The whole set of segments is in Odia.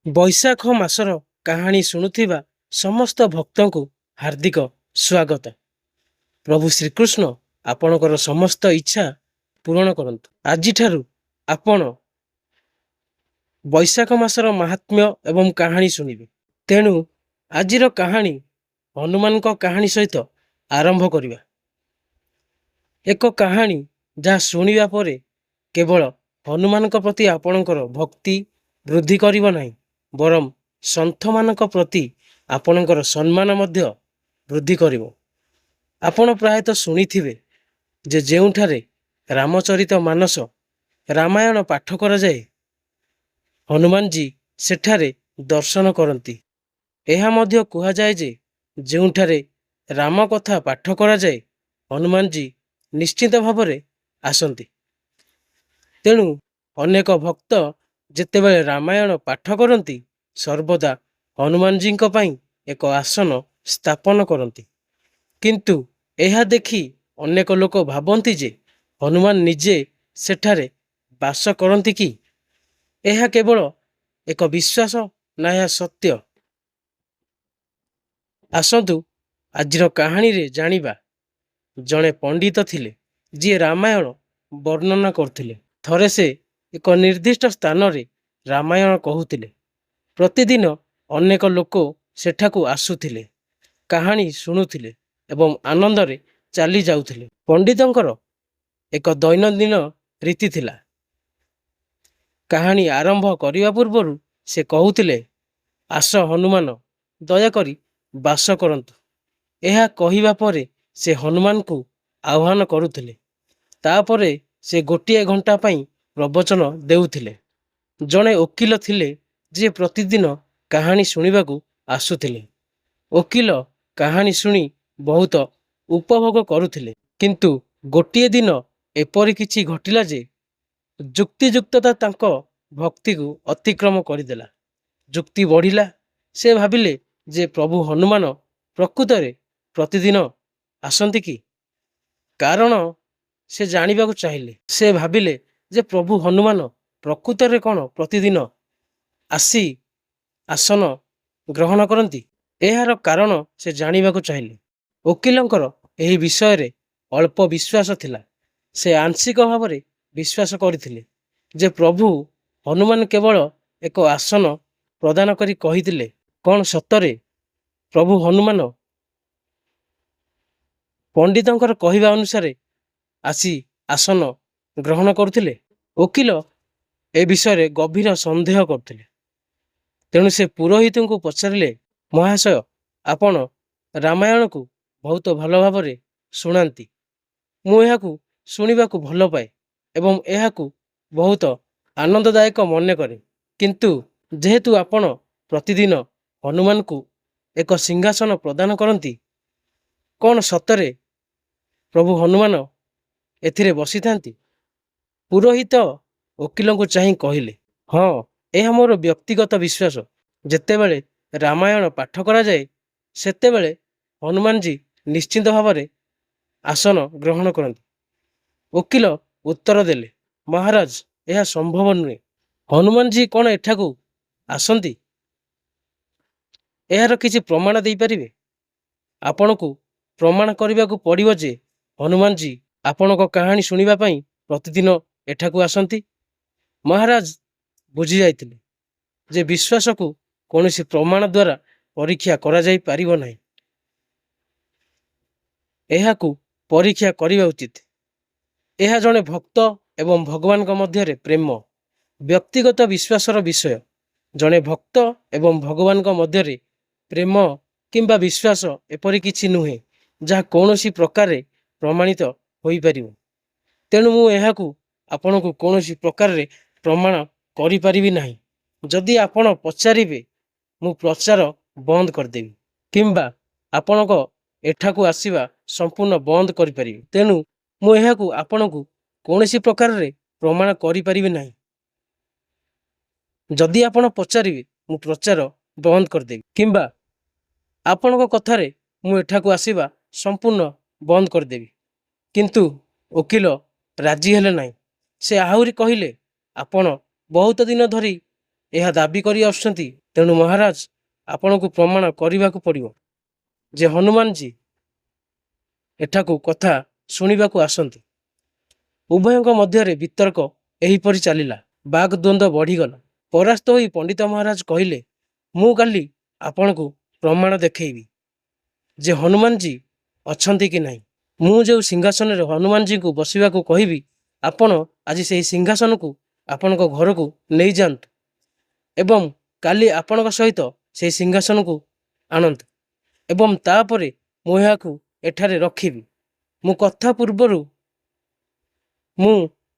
ବୈଶାଖ ମାସର କାହାଣୀ ଶୁଣୁଥିବା ସମସ୍ତ ଭକ୍ତଙ୍କୁ ହାର୍ଦ୍ଦିକ ସ୍ୱାଗତ। ପ୍ରଭୁ ଶ୍ରୀକୃଷ୍ଣ ଆପଣଙ୍କର ସମସ୍ତ ଇଚ୍ଛା ପୂରଣ କରନ୍ତୁ। ଆଜିଠାରୁ ଆପଣ ବୈଶାଖ ମାସର ମାହାତ୍ମ୍ୟ ଏବଂ କାହାଣୀ ଶୁଣିବେ। ତେଣୁ ଆଜିର କାହାଣୀ ହନୁମାନଙ୍କ କାହାଣୀ ସହିତ ଆରମ୍ଭ କରିବା। ଏକ କାହାଣୀ ଯାହା ଶୁଣିବା ପରେ କେବଳ ହନୁମାନଙ୍କ ପ୍ରତି ଆପଣଙ୍କର ଭକ୍ତି ବୃଦ୍ଧି କରିବ ନାହିଁ, ବରଂ ସନ୍ଥମାନଙ୍କ ପ୍ରତି ଆପଣଙ୍କର ସମ୍ମାନ ମଧ୍ୟ ବୃଦ୍ଧି କରିବ। ଆପଣ ପ୍ରାୟତଃ ଶୁଣିଥିବେ ଯେ ଯେଉଁଠାରେ ରାମଚରିତ ମାନସ ରାମାୟଣ ପାଠ କରାଯାଏ, ହନୁମାନଜୀ ସେଠାରେ ଦର୍ଶନ କରନ୍ତି। ଏହା ମଧ୍ୟ କୁହାଯାଏ ଯେ ଯେଉଁଠାରେ ରାମ କଥା ପାଠ କରାଯାଏ, ହନୁମାନଜୀ ନିଶ୍ଚିତ ଭାବରେ ଆସନ୍ତି। ତେଣୁ ଅନେକ ଭକ୍ତ ଯେତେବେଳେ ରାମାୟଣ ପାଠ କରନ୍ତି, ସର୍ବଦା ହନୁମାନଜୀଙ୍କ ପାଇଁ ଏକ ଆସନ ସ୍ଥାପନ କରନ୍ତି। କିନ୍ତୁ ଏହା ଦେଖି ଅନେକ ଲୋକ ଭାବନ୍ତି ଯେ ହନୁମାନ ନିଜେ ସେଠାରେ ବାସ କରନ୍ତି କି? ଏହା କେବଳ ଏକ ବିଶ୍ୱାସ ନା ଏହା ସତ୍ୟ? ଆସନ୍ତୁ ଆଜିର କାହାଣୀରେ ଜାଣିବା। ଜଣେ ପଣ୍ଡିତ ଥିଲେ ଯିଏ ରାମାୟଣ ବର୍ଣ୍ଣନା କରୁଥିଲେ। ଥରେ ସେ ଏକ ନିର୍ଦ୍ଦିଷ୍ଟ ସ୍ଥାନରେ ରାମାୟଣ କହୁଥିଲେ। ପ୍ରତିଦିନ ଅନେକ ଲୋକ ସେଠାକୁ ଆସୁଥିଲେ, କାହାଣୀ ଶୁଣୁଥିଲେ ଏବଂ ଆନନ୍ଦରେ ଚାଲି ଯାଉଥିଲେ। ପଣ୍ଡିତଙ୍କର ଏକ ଦୈନନ୍ଦିନ ରୀତି ଥିଲା। କାହାଣୀ ଆରମ୍ଭ କରିବା ପୂର୍ବରୁ ସେ କହୁଥିଲେ, ଆସ ହନୁମାନ, ଦୟାକରି ବାସ କରନ୍ତୁ। ଏହା କହିବା ପରେ ସେ ହନୁମାନଙ୍କୁ ଆହ୍ୱାନ କରୁଥିଲେ। ତାପରେ ସେ ଗୋଟିଏ ଘଣ୍ଟା ପାଇଁ ପ୍ରବଚନ ଦେଉଥିଲେ। ଜଣେ ଓକିଲ ଥିଲେ ଯିଏ ପ୍ରତିଦିନ କାହାଣୀ ଶୁଣିବାକୁ ଆସୁଥିଲେ। ଓକିଲ କାହାଣୀ ଶୁଣି ବହୁତ ଉପଭୋଗ କରୁଥିଲେ। କିନ୍ତୁ ଗୋଟିଏ ଦିନ ଏପରି କିଛି ଘଟିଲା ଯେ ଯୁକ୍ତିଯୁକ୍ତତା ତାଙ୍କ ଭକ୍ତିକୁ ଅତିକ୍ରମ କରିଦେଲା। ଯୁକ୍ତି ବଢ଼ିଲା। ସେ ଭାବିଲେ ଯେ ପ୍ରଭୁ ହନୁମାନ ପ୍ରକୃତରେ ପ୍ରତିଦିନ ଆସନ୍ତି କି? କାରଣ ସେ ଜାଣିବାକୁ ଚାହିଁଲେ। ସେ ଭାବିଲେ ଯେ ପ୍ରଭୁ ହନୁମାନ ପ୍ରକୃତରେ କ'ଣ ପ୍ରତିଦିନ ଆସି ଆସନ ଗ୍ରହଣ କରନ୍ତି? ଏହାର କାରଣ ସେ ଜାଣିବାକୁ ଚାହିଁଲେ। ଓକିଲଙ୍କର ଏହି ବିଷୟରେ ଅଳ୍ପ ବିଶ୍ୱାସ ଥିଲା। ସେ ଆଂଶିକ ଭାବରେ ବିଶ୍ୱାସ କରିଥିଲେ ଯେ ପ୍ରଭୁ ହନୁମାନ କେବଳ ଏକ ଆସନ ପ୍ରଦାନ କରି କହିଥିଲେ। କ'ଣ ସତରେ ପ୍ରଭୁ ହନୁମାନ ପଣ୍ଡିତଙ୍କର କହିବା ଅନୁସାରେ ଆସି ଆସନ ଗ୍ରହଣ କରୁଥିଲେ? ଓକିଲ ଏ ବିଷୟରେ ଗଭୀର ସନ୍ଦେହ କରୁଥିଲେ। ତେଣୁ ସେ ପୁରୋହିତଙ୍କୁ ପଚାରିଲେ, ମହାଶୟ, ଆପଣ ରାମାୟଣକୁ ବହୁତ ଭଲ ଭାବରେ ଶୁଣାନ୍ତି। ମୁଁ ଏହାକୁ ଶୁଣିବାକୁ ଭଲ ପାଏ ଏବଂ ଏହାକୁ ବହୁତ ଆନନ୍ଦଦାୟକ ମନେ କରେ। କିନ୍ତୁ ଯେହେତୁ ଆପଣ ପ୍ରତିଦିନ ହନୁମାନଙ୍କୁ ଏକ ସିଂହାସନ ପ୍ରଦାନ କରନ୍ତି, କ'ଣ ସତରେ ପ୍ରଭୁ ହନୁମାନ ଏଥିରେ ବସିଥାନ୍ତି? ପୁରୋହିତ ଓକିଲଙ୍କୁ ଚାହିଁ କହିଲେ, ହଁ, ଏହା ମୋର ବ୍ୟକ୍ତିଗତ ବିଶ୍ୱାସ। ଯେତେବେଳେ ରାମାୟଣ ପାଠ କରାଯାଏ, ସେତେବେଳେ ହନୁମାନଜୀ ନିଶ୍ଚିତ ଭାବରେ ଆସନ ଗ୍ରହଣ କରନ୍ତି। ଓକିଲ ଉତ୍ତର ଦେଲେ, ମହାରାଜ, ଏହା ସମ୍ଭବ ନୁହେଁ। ହନୁମାନଜୀ କ'ଣ ଏଠାକୁ ଆସନ୍ତି? ଏହାର କିଛି ପ୍ରମାଣ ଦେଇପାରିବେ? ଆପଣଙ୍କୁ ପ୍ରମାଣ କରିବାକୁ ପଡ଼ିବ ଯେ ହନୁମାନଜୀ ଆପଣଙ୍କ କାହାଣୀ ଶୁଣିବା ପାଇଁ ପ୍ରତିଦିନ ଏଠାକୁ ଆସନ୍ତି। ମହାରାଜ ବୁଝି ଯାଇଥିଲେ ଯେ ବିଶ୍ୱାସକୁ କୌଣସି ପ୍ରମାଣ ଦ୍ୱାରା ପରୀକ୍ଷା କରାଯାଇ ପାରିବ ନାହିଁ। ଏହାକୁ ପରୀକ୍ଷା କରିବା ଉଚିତ। ଏହା ଜଣେ ଭକ୍ତ ଏବଂ ଭଗବାନଙ୍କ ମଧ୍ୟରେ ପ୍ରେମ, ବ୍ୟକ୍ତିଗତ ବିଶ୍ୱାସର ବିଷୟ। ଜଣେ ଭକ୍ତ ଏବଂ ଭଗବାନଙ୍କ ମଧ୍ୟରେ ପ୍ରେମ କିମ୍ବା ବିଶ୍ୱାସ ଏପରି କିଛି ନୁହେଁ ଯାହା କୌଣସି ପ୍ରକାରେ ପ୍ରମାଣିତ ହୋଇପାରିବ। ତେଣୁ ମୁଁ ଏହାକୁ ଆପଣଙ୍କୁ କୌଣସି ପ୍ରକାରରେ ପ୍ରମାଣ କରିପାରିବି ନାହିଁ। ଯଦି ଆପଣ ପଚାରିବେ, ମୁଁ ପ୍ରଚାର ବନ୍ଦ କରିଦେବି କିମ୍ବା ଆପଣଙ୍କ ଏଠାକୁ ଆସିବା ସମ୍ପୂର୍ଣ୍ଣ ବନ୍ଦ କରିପାରିବି। ତେଣୁ ମୁଁ ଏହାକୁ ଆପଣଙ୍କୁ କୌଣସି ପ୍ରକାରରେ ପ୍ରମାଣ କରିପାରିବି ନାହିଁ। ଯଦି ଆପଣ ପଚାରିବେ, ମୁଁ ପ୍ରଚାର ବନ୍ଦ କରିଦେବି କିମ୍ବା ଆପଣଙ୍କ କଥାରେ ମୁଁ ଏଠାକୁ ଆସିବା ସମ୍ପୂର୍ଣ୍ଣ ବନ୍ଦ କରିଦେବି। କିନ୍ତୁ ଓକିଲ ରାଜି ହେଲେ ନାହିଁ। ସେ ଆହୁରି କହିଲେ, ଆପଣ ବହୁତ ଦିନ ଧରି ଏହା ଦାବି କରି ଆସୁଛନ୍ତି। ତେଣୁ ମହାରାଜ ଆପଣଙ୍କୁ ପ୍ରମାଣ କରିବାକୁ ପଡ଼ିବ ଯେ ହନୁମାନଜୀ ଏଠାକୁ କଥା ଶୁଣିବାକୁ ଆସନ୍ତି। ଉଭୟଙ୍କ ମଧ୍ୟରେ ବିତର୍କ ଏହିପରି ଚାଲିଲା। ବାଗଦ୍ୱନ୍ଦ୍ୱ ବଢ଼ିଗଲା। ପରାସ୍ତ ହୋଇ ପଣ୍ଡିତ ମହାରାଜ କହିଲେ, ମୁଁ କାଲି ଆପଣଙ୍କୁ ପ୍ରମାଣ ଦେଖେଇବି ଯେ ହନୁମାନଜୀ ଅଛନ୍ତି କି ନାହିଁ। ମୁଁ ଯେଉଁ ସିଂହାସନରେ ହନୁମାନଜୀଙ୍କୁ ବସିବାକୁ କହିବି, ଆପଣ ଆଜି ସେହି ସିଂହାସନକୁ ଆପଣଙ୍କ ଘରକୁ ନେଇଯାଆନ୍ତୁ ଏବଂ କାଲି ଆପଣଙ୍କ ସହିତ ସେହି ସିଂହାସନକୁ ଆଣନ୍ତୁ ଏବଂ ତାପରେ ମୁଁ ଏହାକୁ ଏଠାରେ ରଖିବି। ମୁଁ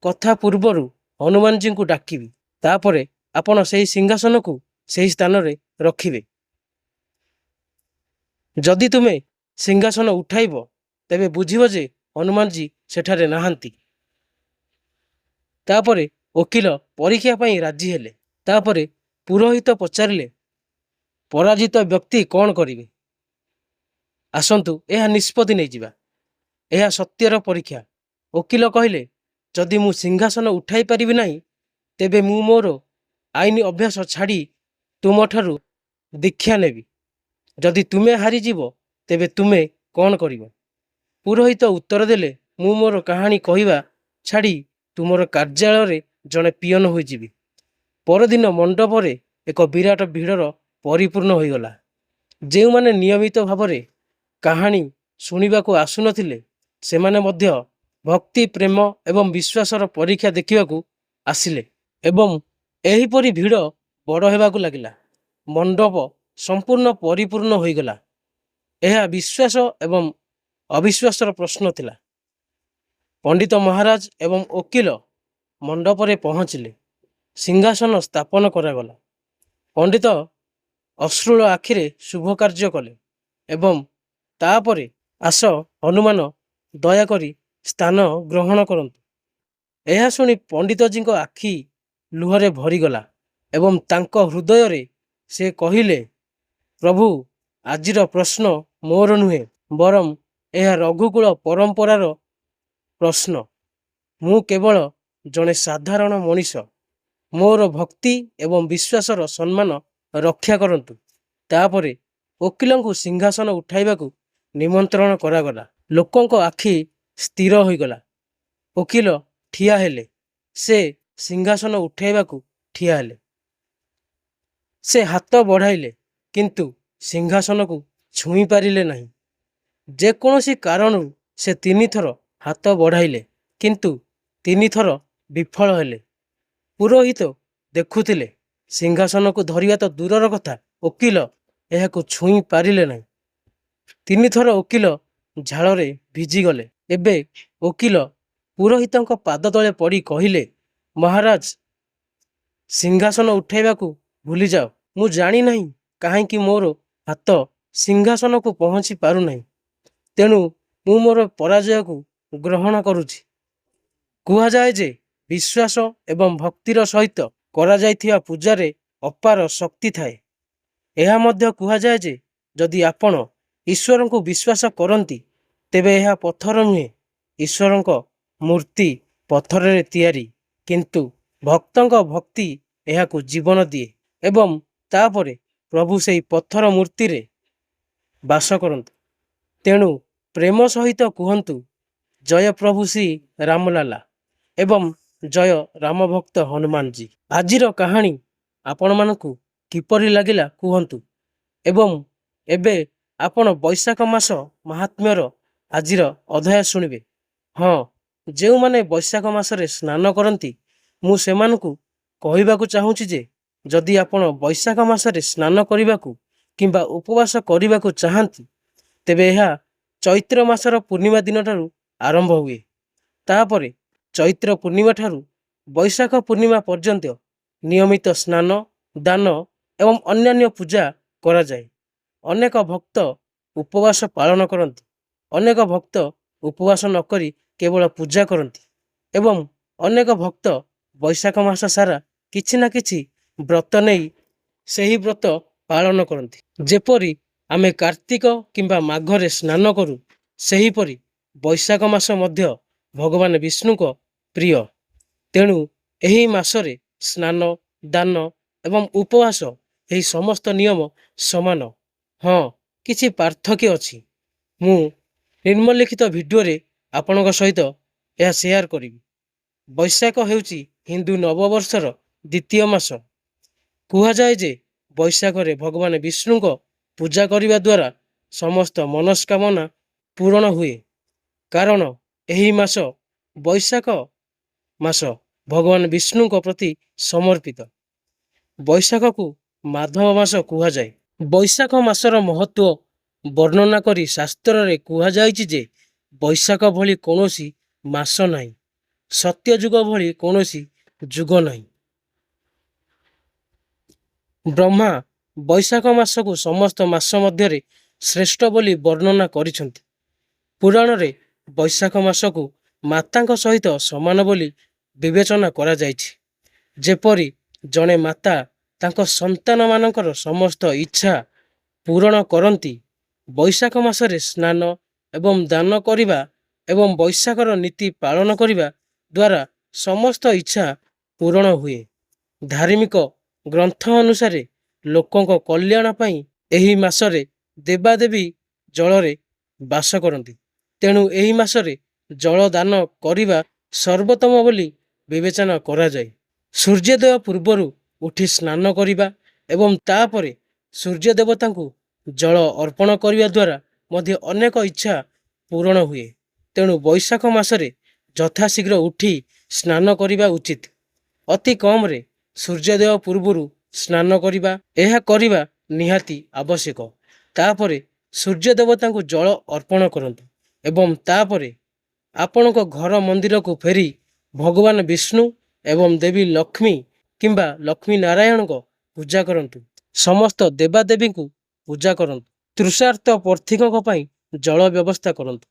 କଥା ପୂର୍ବରୁ ହନୁମାନଜୀଙ୍କୁ ଡାକିବି। ତାପରେ ଆପଣ ସେହି ସିଂହାସନକୁ ସେହି ସ୍ଥାନରେ ରଖିବେ। ଯଦି ତୁମେ ସିଂହାସନ ଉଠାଇବ ତେବେ ବୁଝିବ ଯେ ହନୁମାନଜୀ ସେଠାରେ ନାହାନ୍ତି। ତାପରେ ଓକିଲ ପରୀକ୍ଷା ପାଇଁ ରାଜି ହେଲେ। ତାପରେ ପୁରୋହିତ ପଚାରିଲେ, ପରାଜିତ ବ୍ୟକ୍ତି କ'ଣ କରିବେ? ଆସନ୍ତୁ ଏହା ନିଷ୍ପତ୍ତି ନେଇଯିବା। ଏହା ସତ୍ୟର ପରୀକ୍ଷା। ଓକିଲ କହିଲେ, ଯଦି ମୁଁ ସିଂହାସନ ଉଠାଇ ପାରିବି ନାହିଁ ତେବେ ମୁଁ ମୋର ଆଇନ ଅଭ୍ୟାସ ଛାଡ଼ି ତୁମଠାରୁ ଦୀକ୍ଷା ନେବି। ଯଦି ତୁମେ ହାରିଯିବ ତେବେ ତୁମେ କ'ଣ କରିବ? ପୁରୋହିତ ଉତ୍ତର ଦେଲେ, ମୁଁ ମୋର କାହାଣୀ କହିବା ଛାଡ଼ି ତୁମର କାର୍ଯ୍ୟାଳୟରେ ଜଣେ ପିଅନ ହୋଇଯିବି। ପରଦିନ ମଣ୍ଡପରେ ଏକ ବିରାଟ ଭିଡ଼ର ପରିପୂର୍ଣ୍ଣ ହୋଇଗଲା। ଯେଉଁମାନେ ନିୟମିତ ଭାବରେ କାହାଣୀ ଶୁଣିବାକୁ ଆସୁନଥିଲେ ସେମାନେ ମଧ୍ୟ ଭକ୍ତି, ପ୍ରେମ ଏବଂ ବିଶ୍ୱାସର ପରୀକ୍ଷା ଦେଖିବାକୁ ଆସିଲେ ଏବଂ ଏହିପରି ଭିଡ଼ ବଡ଼ ହେବାକୁ ଲାଗିଲା। ମଣ୍ଡପ ସମ୍ପୂର୍ଣ୍ଣ ପରିପୂର୍ଣ୍ଣ ହୋଇଗଲା। ଏହା ବିଶ୍ୱାସ ଏବଂ ଅବିଶ୍ୱାସର ପ୍ରଶ୍ନ ଥିଲା। ପଣ୍ଡିତ ମହାରାଜ ଏବଂ ଓକିଲ ମଣ୍ଡପରେ ପହଞ୍ଚିଲେ। ସିଂହାସନ ସ୍ଥାପନ କରାଗଲା। ପଣ୍ଡିତ ଅଶ୍ରୁଳ ଆଖିରେ ଶୁଭ କାର୍ଯ୍ୟ କଲେ ଏବଂ ତାପରେ, ଆସ ହନୁମାନ, ଦୟାକରି ସ୍ଥାନ ଗ୍ରହଣ କରନ୍ତୁ। ଏହା ଶୁଣି ପଣ୍ଡିତଜୀଙ୍କ ଆଖି ଲୁହରେ ଭରିଗଲା ଏବଂ ତାଙ୍କ ହୃଦୟରେ ସେ କହିଲେ, ପ୍ରଭୁ, ଆଜିର ପ୍ରଶ୍ନ ମୋର ନୁହେଁ, ବରଂ ଏହା ରଘୁକୁଳ ପରମ୍ପରାର ପ୍ରଶ୍ନ। ମୁଁ କେବଳ ଜଣେ ସାଧାରଣ ମଣିଷ। ମୋର ଭକ୍ତି ଏବଂ ବିଶ୍ୱାସର ସମ୍ମାନ ରକ୍ଷା କରନ୍ତୁ। ତାପରେ ଓକିଲଙ୍କୁ ସିଂହାସନ ଉଠାଇବାକୁ ନିମନ୍ତ୍ରଣ କରାଗଲା। ଲୋକଙ୍କ ଆଖି ସ୍ଥିର ହୋଇଗଲା। ଓକିଲ ଠିଆ ହେଲେ। ସେ ସିଂହାସନ ଉଠାଇବାକୁ ଠିଆ ହେଲେ। ସେ ହାତ ବଢ଼ାଇଲେ କିନ୍ତୁ ସିଂହାସନକୁ ଛୁଇଁ ପାରିଲେ ନାହିଁ। ଯେକୌଣସି କାରଣରୁ ସେ 3 ଥର ହାତ ବଢ଼ାଇଲେ କିନ୍ତୁ 3 ଥର ବିଫଳ ହେଲେ। ପୁରୋହିତ ଦେଖୁଥିଲେ। ସିଂହାସନକୁ ଧରିବା ତ ଦୂରର କଥା, ଓକିଲ ଏହାକୁ ଛୁଇଁ ପାରିଲେ ନାହିଁ। 3 ଥର ଓକିଲ ଝାଳରେ ଭିଜିଗଲେ। ଏବେ ଓକିଲ ପୁରୋହିତଙ୍କ ପାଦ ତଳେ ପଡ଼ି କହିଲେ, ମହାରାଜ, ସିଂହାସନ ଉଠାଇବାକୁ ଭୁଲିଯାଅ। ମୁଁ ଜାଣିନାହିଁ କାହିଁକି ମୋର ହାତ ସିଂହାସନକୁ ପହଞ୍ଚି ପାରୁନାହିଁ। ତେଣୁ ମୁଁ ମୋର ପରାଜୟକୁ ଗ୍ରହଣ କରୁଛି। କୁହାଯାଏ ଯେ ବିଶ୍ୱାସ ଏବଂ ଭକ୍ତିର ସହିତ କରାଯାଇଥିବା ପୂଜାରେ ଅପାର ଶକ୍ତି ଥାଏ। ଏହା ମଧ୍ୟ କୁହାଯାଏ ଯେ ଯଦି ଆପଣ ଈଶ୍ୱରଙ୍କୁ ବିଶ୍ୱାସ କରନ୍ତି ତେବେ ଏହା ପଥର ନୁହେଁ। ଈଶ୍ୱରଙ୍କ ମୂର୍ତ୍ତି ପଥରରେ ତିଆରି, କିନ୍ତୁ ଭକ୍ତଙ୍କ ଭକ୍ତି ଏହାକୁ ଜୀବନ ଦିଏ ଏବଂ ତାପରେ ପ୍ରଭୁ ସେହି ପଥର ମୂର୍ତ୍ତିରେ ବାସ କରନ୍ତି। ତେଣୁ ପ୍ରେମ ସହିତ କୁହନ୍ତୁ, ଜୟ ପ୍ରଭୁ ଶ୍ରୀ ରାମଲାଲା ଏବଂ ଜୟ ରାମଭକ୍ତ ହନୁମାନଜୀ। ଆଜିର କାହାଣୀ ଆପଣମାନଙ୍କୁ କିପରି ଲାଗିଲା କୁହନ୍ତୁ ଏବଂ ଏବେ ଆପଣ ବୈଶାଖ ମାସ ମାହାତ୍ମ୍ୟର ଆଜିର ଅଧ୍ୟାୟ ଶୁଣିବେ। ହଁ, ଯେଉଁମାନେ ବୈଶାଖ ମାସରେ ସ୍ନାନ କରନ୍ତି, ମୁଁ ସେମାନଙ୍କୁ କହିବାକୁ ଚାହୁଁଛି ଯେ ଯଦି ଆପଣ ବୈଶାଖ ମାସରେ ସ୍ନାନ କରିବାକୁ କିମ୍ବା ଉପବାସ କରିବାକୁ ଚାହାନ୍ତି ତେବେ ଏହା ଚୈତ୍ର ମାସର ପୂର୍ଣ୍ଣିମା ଦିନଠାରୁ ଆରମ୍ଭ ହୁଏ। ତାପରେ ଚୈତ୍ର ପୂର୍ଣ୍ଣିମା ଠାରୁ ବୈଶାଖ ପୂର୍ଣ୍ଣିମା ପର୍ଯ୍ୟନ୍ତ ନିୟମିତ ସ୍ନାନ, ଦାନ ଏବଂ ଅନ୍ୟାନ୍ୟ ପୂଜା କରାଯାଏ। ଅନେକ ଭକ୍ତ ଉପବାସ ପାଳନ କରନ୍ତି। ଅନେକ ଭକ୍ତ ଉପବାସ ନ କରି କେବଳ ପୂଜା କରନ୍ତି ଏବଂ ଅନେକ ଭକ୍ତ ବୈଶାଖ ମାସ ସାରା କିଛି ନା କିଛି ବ୍ରତ ନେଇ ସେହି ବ୍ରତ ପାଳନ କରନ୍ତି। ଯେପରି ଆମେ କାର୍ତ୍ତିକ କିମ୍ବା ମାଘରେ ସ୍ନାନ କରୁ, ସେହିପରି ବୈଶାଖ ମାସ ମଧ୍ୟ ଭଗବାନ ବିଷ୍ଣୁଙ୍କ ପ୍ରିୟ। ତେଣୁ ଏହି ମାସରେ ସ୍ନାନ, ଦାନ ଏବଂ ଉପବାସ ଏହି ସମସ୍ତ ନିୟମ ସମାନ। ହଁ, କିଛି ପାର୍ଥକ୍ୟ ଅଛି। ମୁଁ ନିମ୍ନଲିଖିତ ଭିଡ଼ିଓରେ ଆପଣଙ୍କ ସହିତ ଏହା ସେୟାର କରିବି। ବୈଶାଖ ହେଉଛି ହିନ୍ଦୁ ନବବର୍ଷର ଦ୍ୱିତୀୟ ମାସ। କୁହାଯାଏ ଯେ ବୈଶାଖରେ ଭଗବାନ ବିଷ୍ଣୁଙ୍କ ପୂଜା କରିବା ଦ୍ୱାରା ସମସ୍ତ ମନସ୍କାମନା ପୂରଣ ହୁଏ। କାରଣ ଏହି ମାସ ବୈଶାଖ ମାସ ଭଗବାନ ବିଷ୍ଣୁଙ୍କ ପ୍ରତି ସମର୍ପିତ। ବୈଶାଖକୁ ମାଧବ ମାସ କୁହାଯାଏ। ବୈଶାଖ ମାସର ମହତ୍ତ୍ୱ ବର୍ଣ୍ଣନା କରି ଶାସ୍ତ୍ରରେ କୁହାଯାଇଛି ଯେ ବୈଶାଖ ଭଳି କୌଣସି ମାସ ନାହିଁ, ସତ୍ୟଯୁଗ ଭଳି କୌଣସି ଯୁଗ ନାହିଁ। ବ୍ରହ୍ମା ବୈଶାଖ ମାସକୁ ସମସ୍ତ ମାସ ମଧ୍ୟରେ ଶ୍ରେଷ୍ଠ ବୋଲି ବର୍ଣ୍ଣନା କରିଛନ୍ତି। ପୁରାଣରେ ବୈଶାଖ ମାସକୁ ମାତାଙ୍କ ସହିତ ସମାନ ବୋଲି ବିବେଚନା କରାଯାଇଛି। ଯେପରି ଜଣେ ମାତା ତାଙ୍କ ସନ୍ତାନମାନଙ୍କର ସମସ୍ତ ଇଚ୍ଛା ପୂରଣ କରନ୍ତି, ବୈଶାଖ ମାସରେ ସ୍ନାନ ଏବଂ ଦାନ କରିବା ଏବଂ ବୈଶାଖର ନୀତି ପାଳନ କରିବା ଦ୍ୱାରା ସମସ୍ତ ଇଚ୍ଛା ପୂରଣ ହୁଏ। ଧାର୍ମିକ ଗ୍ରନ୍ଥ ଅନୁସାରେ ଲୋକଙ୍କ କଲ୍ୟାଣ ପାଇଁ ଏହି ମାସରେ ଦେବାଦେବୀ ଜଳରେ ବାସ କରନ୍ତି। ତେଣୁ ଏହି ମାସରେ ଜଳ ଦାନ କରିବା ସର୍ବୋତ୍ତମ ବୋଲି ବିବେଚନା କରାଯାଏ। ସୂର୍ଯ୍ୟୋଦୟ ପୂର୍ବରୁ ଉଠି ସ୍ନାନ କରିବା ଏବଂ ତାପରେ ସୂର୍ଯ୍ୟ ଦେବତାଙ୍କୁ ଜଳ ଅର୍ପଣ କରିବା ଦ୍ୱାରା ମଧ୍ୟ ଅନେକ ଇଚ୍ଛା ପୂରଣ ହୁଏ। ତେଣୁ ବୈଶାଖ ମାସରେ ଯଥାଶୀଘ୍ର ଉଠି ସ୍ନାନ କରିବା ଉଚିତ। ଅତି କମରେ ସୂର୍ଯ୍ୟୋଦୟ ପୂର୍ବରୁ ସ୍ନାନ କରିବା, ଏହା କରିବା ନିହାତି ଆବଶ୍ୟକ। ତାପରେ ସୂର୍ଯ୍ୟ ଦେବତାଙ୍କୁ ଜଳ ଅର୍ପଣ କରନ୍ତୁ ଏବଂ ତାପରେ ଆପଣଙ୍କ ଘର ମନ୍ଦିରକୁ ଫେରି ଭଗବାନ ବିଷ୍ଣୁ ଏବଂ ଦେବୀ ଲକ୍ଷ୍ମୀ କିମ୍ବା ଲକ୍ଷ୍ମୀ ନାରାୟଣଙ୍କ ପୂଜା କରନ୍ତୁ। ସମସ୍ତ ଦେବାଦେବୀଙ୍କୁ ପୂଜା କରନ୍ତୁ। ତୃଷାର୍ତ ପଥିକଙ୍କ ପାଇଁ ଜଳ ବ୍ୟବସ୍ଥା କରନ୍ତୁ।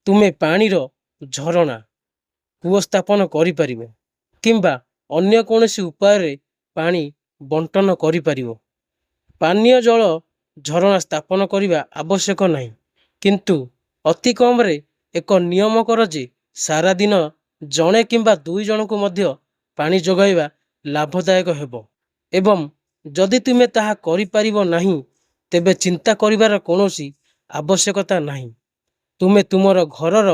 ତୁମେ ପାଣିର ଝରଣା, କୂଅ ସ୍ଥାପନ କରିପାରିବ କିମ୍ବା ଅନ୍ୟ କୌଣସି ଉପାୟରେ ପାଣି ବଣ୍ଟନ କରିପାରିବ। ପାନୀୟ ଜଳ ଝରଣା ସ୍ଥାପନ କରିବା ଆବଶ୍ୟକ ନାହିଁ, କିନ୍ତୁ ଅତି କମରେ ଏକ ନିୟମ କର ଯେ ସାରା ଦିନ ଜଣେ କିମ୍ବା ଦୁଇ ଜଣଙ୍କୁ ମଧ୍ୟ ପାଣି ଯୋଗାଇବା ଲାଭଦାୟକ ହେବ। ଏବଂ ଯଦି ତୁମେ ତାହା କରିପାରିବ ନାହିଁ, ତେବେ ଚିନ୍ତା କରିବାର କୌଣସି ଆବଶ୍ୟକତା ନାହିଁ। ତୁମେ ତୁମର ଘରର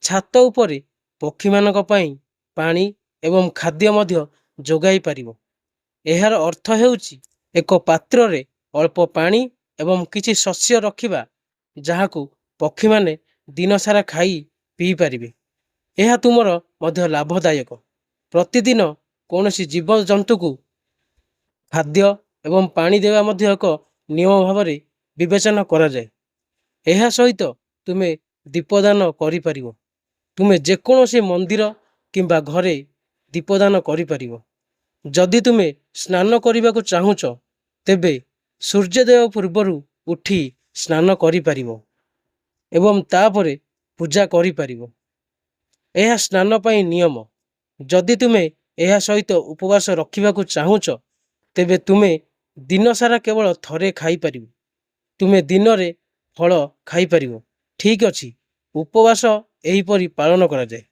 ଛାତ ଉପରେ ପକ୍ଷୀମାନଙ୍କ ପାଇଁ ପାଣି ଏବଂ ଖାଦ୍ୟ ମଧ୍ୟ ଯୋଗାଇ ପାରିବ। ଏହାର ଅର୍ଥ ହେଉଛି ଏକ ପାତ୍ରରେ ଅଳ୍ପ ପାଣି ଏବଂ କିଛି ଶସ୍ୟ ରଖିବା, ଯାହାକୁ ପକ୍ଷୀମାନେ ଦିନସାରା ଖାଇ ପିଇପାରିବେ। ଏହା ତୁମର ମଧ୍ୟ ଲାଭଦାୟକ। ପ୍ରତିଦିନ କୌଣସି ଜୀବଜନ୍ତୁକୁ ଖାଦ୍ୟ ଏବଂ ପାଣି ଦେବା ମଧ୍ୟ ଏକ ନିୟମ ଭାବରେ ବିବେଚନା କରାଯାଏ। ଏହା ସହିତ ତୁମେ ଦୀପଦାନ କରିପାରିବ। ତୁମେ ଯେକୌଣସି ମନ୍ଦିର କିମ୍ବା ଘରେ ଦୀପଦାନ କରିପାରିବ। ଯଦି ତୁମେ ସ୍ନାନ କରିବାକୁ ଚାହୁଁଛ, ତେବେ ସୂର୍ଯ୍ୟୋଦୟ ପୂର୍ବରୁ ଉଠି ସ୍ନାନ କରିପାରିବ ଏବଂ ତାପରେ ପୂଜା କରିପାରିବ। ଏହା ସ୍ନାନ ପାଇଁ ନିୟମ। ଯଦି ତୁମେ ଏହା ସହିତ ଉପବାସ ରଖିବାକୁ ଚାହୁଁଛ, ତେବେ ତୁମେ ଦିନସାରା କେବଳ ଥରେ ଖାଇପାରିବ। ତୁମେ ଦିନରେ ଫଳ ଖାଇପାରିବ। ଠିକ୍ ଅଛି, ଉପବାସ ଏହିପରି ପାଳନ କରାଯାଏ।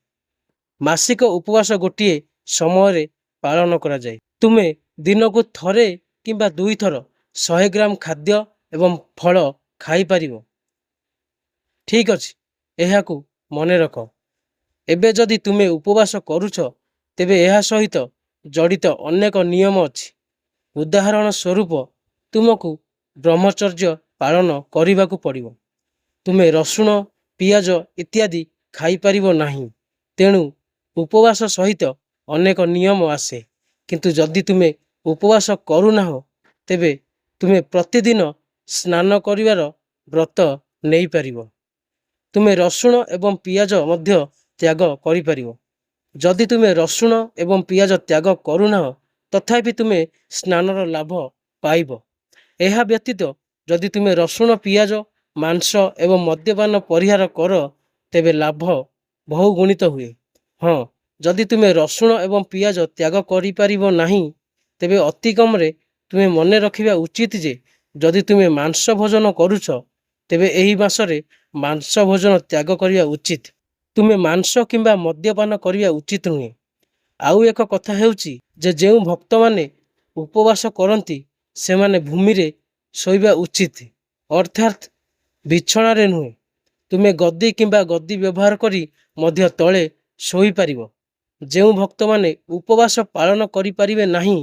ମାସିକ ଉପବାସ ଗୋଟିଏ ସମୟରେ ପାଳନ କରାଯାଏ। ତୁମେ ଦିନକୁ ଥରେ କିମ୍ବା ଦୁଇଥର 100 ଗ୍ରାମ ଖାଦ୍ୟ ଏବଂ ଫଳ ଖାଇପାରିବ। ଠିକ୍ ଅଛି, ଏହାକୁ ମନେ ରଖ। ଏବେ ଯଦି ତୁମେ ଉପବାସ କରୁଛ, ତେବେ ଏହା ସହିତ ଜଡ଼ିତ ଅନେକ ନିୟମ ଅଛି। ଉଦାହରଣ ସ୍ୱରୂପ, ତୁମକୁ ବ୍ରହ୍ମଚର୍ଯ୍ୟ ପାଳନ କରିବାକୁ ପଡ଼ିବ। ତୁମେ ରସୁଣ, ପିଆଜ ଇତ୍ୟାଦି ଖାଇପାରିବ ନାହିଁ। ତେଣୁ ଉପବାସ ସହିତ ଅନେକ ନିୟମ ଆସେ। କିନ୍ତୁ ଯଦି ତୁମେ ଉପବାସ କରୁନାହଁ, ତେବେ ତୁମେ ପ୍ରତିଦିନ ସ୍ନାନ କରିବାର ବ୍ରତ ନେଇପାରିବ। ତୁମେ ରସୁଣ ଏବଂ ପିଆଜ ମଧ୍ୟ ତ୍ୟାଗ କରିପାରିବ। ଯଦି ତୁମେ ରସୁଣ ଏବଂ ପିଆଜ ତ୍ୟାଗ କରୁନାହଁ, ତଥାପି ତୁମେ ସ୍ନାନର ଲାଭ ପାଇବ। ଏହା ବ୍ୟତୀତ ଯଦି ତୁମେ ରସୁଣ, ପିଆଜ, ମାଂସ ଏବଂ ମଦ୍ୟପାନ ପରିହାର କର, ତେବେ ଲାଭ ବହୁଗୁଣିତ ହୁଏ। ହଁ, ଯଦି ତୁମେ ରସୁଣ ଏବଂ ପିଆଜ ତ୍ୟାଗ କରିପାରିବ ନାହିଁ, ତେବେ ଅତି କମରେ ତୁମେ ମନେ ରଖିବା ଉଚିତ ଯେ ଯଦି ତୁମେ ମାଂସ ଭୋଜନ କରୁଛ, ତେବେ ଏହି ମାସରେ ମାଂସ ଭୋଜନ ତ୍ୟାଗ କରିବା ଉଚିତ। ତୁମେ ମାଂସ କିମ୍ବା ମଦ୍ୟପାନ କରିବା ଉଚିତ ନୁହେଁ। ଆଉ ଏକ କଥା ହେଉଛି ଯେ ଯେଉଁ ଭକ୍ତମାନେ ଉପବାସ କରନ୍ତି ସେମାନେ ଭୂମିରେ ଶୋଇବା ଉଚିତ, ଅର୍ଥାତ୍ ବିଛଣାରେ ନୁହେଁ। ତୁମେ ଗଦି କିମ୍ବା ଗଦି ବ୍ୟବହାର କରି ମଧ୍ୟ ତଳେ ଶୋଇପାରିବ। ଯେଉଁ ଭକ୍ତମାନେ ଉପବାସ ପାଳନ କରିପାରିବେ ନାହିଁ,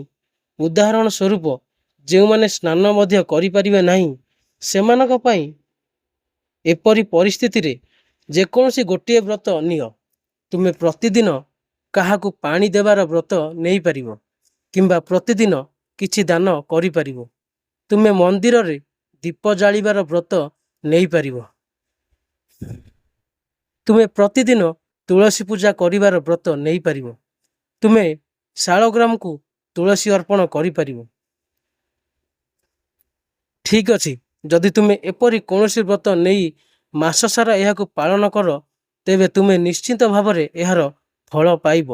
ଉଦାହରଣ ସ୍ୱରୂପ ଯେଉଁମାନେ ସ୍ନାନ ମଧ୍ୟ କରିପାରିବେ ନାହିଁ, ସେମାନଙ୍କ ପାଇଁ ଏପରି ପରିସ୍ଥିତିରେ ଯେକୌଣସି ଗୋଟିଏ ବ୍ରତ ନିଅ। ତୁମେ ପ୍ରତିଦିନ କାହାକୁ ପାଣି ଦେବାର ବ୍ରତ ନେଇପାରିବ କିମ୍ବା ପ୍ରତିଦିନ କିଛି ଦାନ କରିପାରିବ। ତୁମେ ମନ୍ଦିରରେ ଦୀପ ଜାଳିବାର ବ୍ରତ ନେଇପାରିବ। ତୁମେ ପ୍ରତିଦିନ ତୁଳସୀ ପୂଜା କରିବାର ବ୍ରତ ନେଇପାରିବ। ତୁମେ ଶାଳଗ୍ରାମକୁ ତୁଳସୀ ଅର୍ପଣ କରିପାରିବ। ଠିକ୍ ଅଛି, ଯଦି ତୁମେ ଏପରି କୌଣସି ବ୍ରତ ନେଇ ମାସ ସାରା ଏହାକୁ ପାଳନ କର, ତେବେ ତୁମେ ନିଶ୍ଚିତ ଭାବରେ ଏହାର ଫଳ ପାଇବ।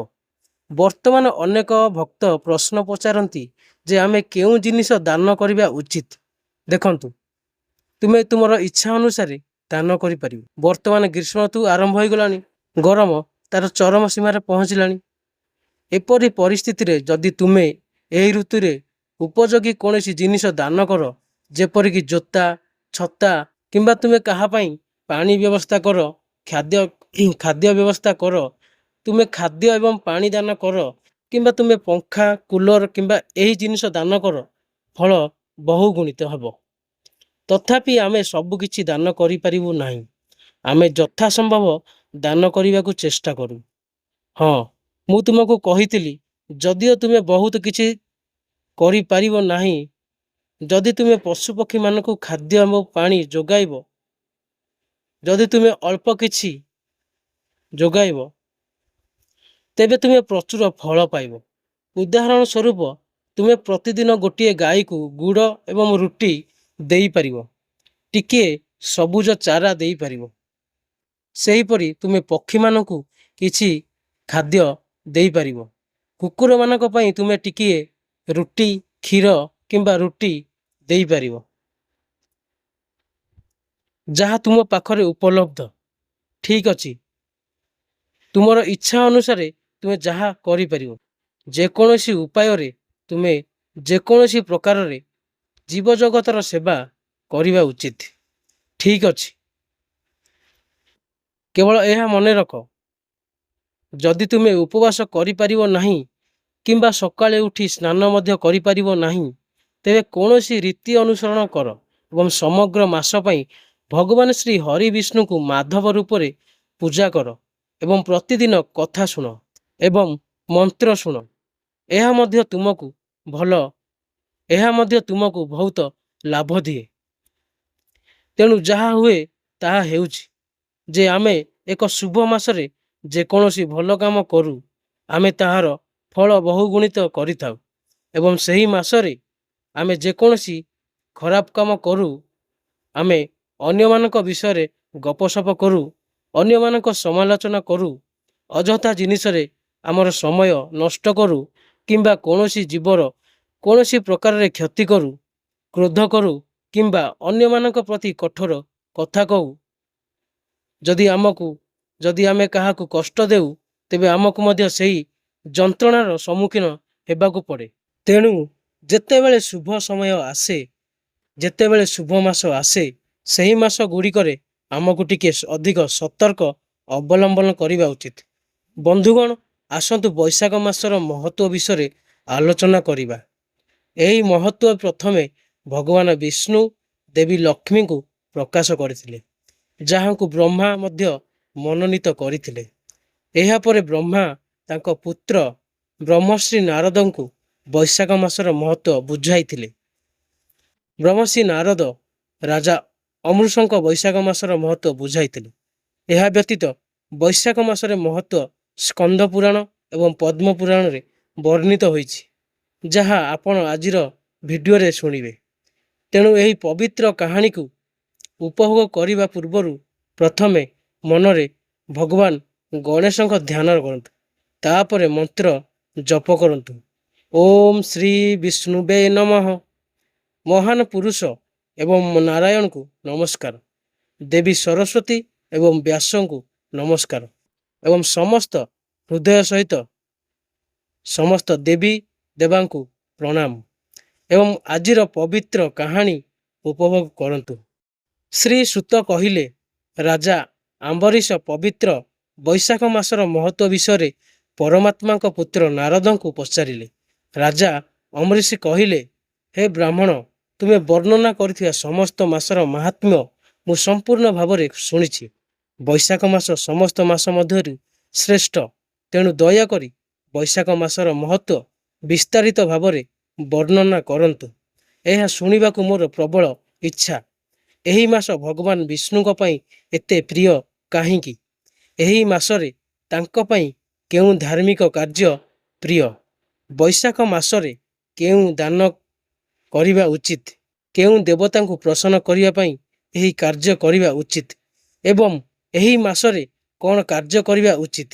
ବର୍ତ୍ତମାନ ଅନେକ ଭକ୍ତ ପ୍ରଶ୍ନ ପଚାରନ୍ତି ଯେ ଆମେ କେଉଁ ଜିନିଷ ଦାନ କରିବା ଉଚିତ। ଦେଖନ୍ତୁ, ତୁମେ ତୁମର ଇଚ୍ଛା ଅନୁସାରେ ଦାନ କରିପାରିବ। ବର୍ତ୍ତମାନ ଗ୍ରୀଷ୍ମ ଋତୁ ଆରମ୍ଭ ହୋଇଗଲାଣି, ଗରମ ତାର ଚରମ ସୀମାରେ ପହଞ୍ଚିଲାଣି। ଏପରି ପରିସ୍ଥିତିରେ ଯଦି ତୁମେ ଏହି ଋତୁରେ ଉପଯୋଗୀ କୌଣସି ଜିନିଷ ଦାନ କର, ଯେପରିକି ଜୋତା, ଛତା, କିମ୍ବା ତୁମେ କାହା ପାଇଁ ପାଣି ବ୍ୟବସ୍ଥା କର, ଖାଦ୍ୟ ବ୍ୟବସ୍ଥା କର, ତୁମେ ଖାଦ୍ୟ ଏବଂ ପାଣି ଦାନ କର, କିମ୍ବା ତୁମେ ପଙ୍ଖା, କୁଲର କିମ୍ବା ଏହି ଜିନିଷ ଦାନ କର, ଫଳ ବହୁଗୁଣିତ ହେବ। ତଥାପି ଆମେ ସବୁକିଛି ଦାନ କରିପାରିବୁ ନାହିଁ। ଆମେ ଯଥାସମ୍ଭବ ଦାନ କରିବାକୁ ଚେଷ୍ଟା କରୁ। ହଁ, ମୁଁ ତୁମକୁ କହିଥିଲି, ଯଦିଓ ତୁମେ ବହୁତ କିଛି କରିପାରିବ ନାହିଁ, ଯଦି ତୁମେ ପଶୁପକ୍ଷୀମାନଙ୍କୁ ଖାଦ୍ୟ ଏବଂ ପାଣି ଯୋଗାଇବ, ଯଦି ତୁମେ ଅଳ୍ପ କିଛି ଯୋଗାଇବ, ତେବେ ତୁମେ ପ୍ରଚୁର ଫଳ ପାଇବ। ଉଦାହରଣ ସ୍ୱରୂପ, ତୁମେ ପ୍ରତିଦିନ ଗୋଟିଏ ଗାଈକୁ ଗୁଡ଼ ଏବଂ ରୁଟି ଦେଇପାରିବ, ଟିକିଏ ସବୁଜ ଚାରା ଦେଇପାରିବ। ସେହିପରି ତୁମେ ପକ୍ଷୀମାନଙ୍କୁ କିଛି ଖାଦ୍ୟ ଦେଇପାରିବ। କୁକୁରମାନଙ୍କ ପାଇଁ ତୁମେ ଟିକିଏ ରୁଟି, କ୍ଷୀର କିମ୍ବା ରୁଟି ଦେଇପାରିବ, ଯାହା ତୁମ ପାଖରେ ଉପଲବ୍ଧ। ଠିକ୍ ଅଛି, ତୁମର ଇଚ୍ଛା ଅନୁସାରେ ତୁମେ ଯାହା କରିପାରିବ। ଯେକୌଣସି ଉପାୟରେ ତୁମେ ଯେକୌଣସି ପ୍ରକାରରେ ଜୀବଜଗତର ସେବା କରିବା ଉଚିତ। ଠିକ୍ ଅଛି, କେବଳ ଏହା ମନେ ରଖ, ଯଦି ତୁମେ ଉପବାସ କରିପାରିବ ନାହିଁ କିମ୍ବା ସକାଳେ ଉଠି ସ୍ନାନ ମଧ୍ୟ କରିପାରିବ ନାହିଁ, ତେବେ କୌଣସି ରୀତି ଅନୁସରଣ କର ଏବଂ ସମଗ୍ର ମାସ ପାଇଁ ଭଗବାନ ଶ୍ରୀ ହରି ବିଷ୍ଣୁଙ୍କୁ ମାଧବ ରୂପରେ ପୂଜା କର ଏବଂ ପ୍ରତିଦିନ କଥା ଶୁଣ ଏବଂ ମନ୍ତ୍ର ଶୁଣ। ଏହା ମଧ୍ୟ ତୁମକୁ ବହୁତ ଲାଭ ଦିଏ। ତେଣୁ ଯାହା ହୁଏ ତାହା ହେଉଛି ଯେ ଆମେ ଏକ ଶୁଭ ମାସରେ ଯେକୌଣସି ଭଲ କାମ କରୁ, ଆମେ ତାହାର ଫଳ ବହୁଗୁଣିତ କରିଥାଉ ଏବଂ ସେହି ମାସରେ ଆମେ ଯେକୌଣସି ଖରାପ କାମ କରୁ, ଆମେ ଅନ୍ୟମାନଙ୍କ ବିଷୟରେ ଗପସପ କରୁ, ଅନ୍ୟମାନଙ୍କ ସମାଲୋଚନା କରୁ, ଅଯଥା ଜିନିଷରେ ଆମର ସମୟ ନଷ୍ଟ କରୁ କିମ୍ବା କୌଣସି ଜୀବର କୌଣସି ପ୍ରକାରରେ କ୍ଷତି କରୁ, କ୍ରୋଧ କରୁ କିମ୍ବା ଅନ୍ୟମାନଙ୍କ ପ୍ରତି କଠୋର କଥା କହୁ, ଯଦି ଆମେ କାହାକୁ କଷ୍ଟ ଦେଉ, ତେବେ ଆମକୁ ମଧ୍ୟ ସେହି ଯନ୍ତ୍ରଣାର ସମ୍ମୁଖୀନ ହେବାକୁ ପଡ଼େ। ତେଣୁ ଯେତେବେଳେ ଶୁଭ ସମୟ ଆସେ, ଯେତେବେଳେ ଶୁଭ ମାସ ଆସେ, ସେହି ମାସ ଗୁଡ଼ିକରେ ଆମକୁ ଟିକେ ଅଧିକ ସତର୍କ ଅବଲମ୍ବନ କରିବା ଉଚିତ। ବନ୍ଧୁଗଣ, ଆସନ୍ତୁ ବୈଶାଖ ମାସର ମହତ୍ତ୍ୱ ବିଷୟରେ ଆଲୋଚନା କରିବା। ଏହି ମହତ୍ତ୍ୱ ପ୍ରଥମେ ଭଗବାନ ବିଷ୍ଣୁ ଦେବୀ ଲକ୍ଷ୍ମୀଙ୍କୁ ପ୍ରକାଶ କରିଥିଲେ, ଯାହାଙ୍କୁ ବ୍ରହ୍ମା ମଧ୍ୟ ମନୋନୀତ କରିଥିଲେ। ଏହାପରେ ବ୍ରହ୍ମା ତାଙ୍କ ପୁତ୍ର ବ୍ରହ୍ମର୍ଷି ନାରଦଙ୍କୁ ବୈଶାଖ ମାସର ମହତ୍ତ୍ୱ ବୁଝାଇଥିଲେ। ବ୍ରହ୍ମର୍ଷି ନାରଦ ରାଜା ଅମୃଷଙ୍କ ବୈଶାଖ ମାସର ମହତ୍ତ୍ୱ ବୁଝାଇଥିଲେ। ଏହା ବ୍ୟତୀତ ବୈଶାଖ ମାସରେ ମହତ୍ତ୍ୱ ସ୍କନ୍ଦ ପୁରାଣ ଏବଂ ପଦ୍ମ ପୁରାଣରେ ବର୍ଣ୍ଣିତ ହୋଇଛି, ଯାହା ଆପଣ ଆଜିର ଭିଡ଼ିଓରେ ଶୁଣିବେ। ତେଣୁ ଏହି ପବିତ୍ର କାହାଣୀକୁ ଉପଭୋଗ କରିବା ପୂର୍ବରୁ ପ୍ରଥମେ ମନରେ ଭଗବାନ ଗଣେଶଙ୍କ ଧ୍ୟାନ କରନ୍ତୁ, ତାପରେ ମନ୍ତ୍ର ଜପ କରନ୍ତୁ। ଓମ୍ ଶ୍ରୀ ବିଷ୍ଣୁବେ ନମଃ। ମହାନ ପୁରୁଷ ଏବଂ ନାରାୟଣଙ୍କୁ ନମସ୍କାର, ଦେବୀ ସରସ୍ୱତୀ ଏବଂ ବ୍ୟାସଙ୍କୁ ନମସ୍କାର ଏବଂ ସମସ୍ତ ହୃଦୟ ସହିତ ସମସ୍ତ ଦେବୀ ଦେବାଙ୍କୁ ପ୍ରଣାମ। ଏବଂ ଆଜିର ପବିତ୍ର କାହାଣୀ ଉପଭୋଗ କରନ୍ତୁ। ଶ୍ରୀ ସୁତ କହିଲେ, ରାଜା ଆମ୍ବରୀଶ ପବିତ୍ର ବୈଶାଖ ମାସର ମହତ୍ଵ ବିଷୟରେ ପରମାତ୍ମାଙ୍କ ପୁତ୍ର ନାରଦଙ୍କୁ ପଚାରିଲେ। ରାଜା ଅମ୍ବରୀଶ କହିଲେ, ହେ ବ୍ରାହ୍ମଣ, ତୁମେ ବର୍ଣ୍ଣନା କରିଥିବା ସମସ୍ତ ମାସର ମାହାତ୍ମ୍ୟ ମୁଁ ସମ୍ପୂର୍ଣ୍ଣ ଭାବରେ ଶୁଣିଛି। ବୈଶାଖ ମାସ ସମସ୍ତ ମାସ ମଧ୍ୟରୁ ଶ୍ରେଷ୍ଠ, ତେଣୁ ଦୟାକରି ବୈଶାଖ ମାସର ମହତ୍ଵ ବିସ୍ତାରିତ ଭାବରେ ବର୍ଣ୍ଣନା କରନ୍ତୁ। ଏହା ଶୁଣିବାକୁ ମୋର ପ୍ରବଳ ଇଚ୍ଛା। ଏହି ମାସ ଭଗବାନ ବିଷ୍ଣୁଙ୍କ ପାଇଁ ଏତେ ପ୍ରିୟ କାହିଁକି? ଏହି ମାସରେ ତାଙ୍କ ପାଇଁ କେଉଁ ଧାର୍ମିକ କାର୍ଯ୍ୟ ପ୍ରିୟ? ବୈଶାଖ ମାସରେ କେଉଁ ଦାନ କରିବା ଉଚିତ? କେଉଁ ଦେବତାଙ୍କୁ ପ୍ରସନ୍ନ କରିବା ପାଇଁ ଏହି କାର୍ଯ୍ୟ କରିବା ଉଚିତ? ଏବଂ ଏହି ମାସରେ କ'ଣ କାର୍ଯ୍ୟ କରିବା ଉଚିତ?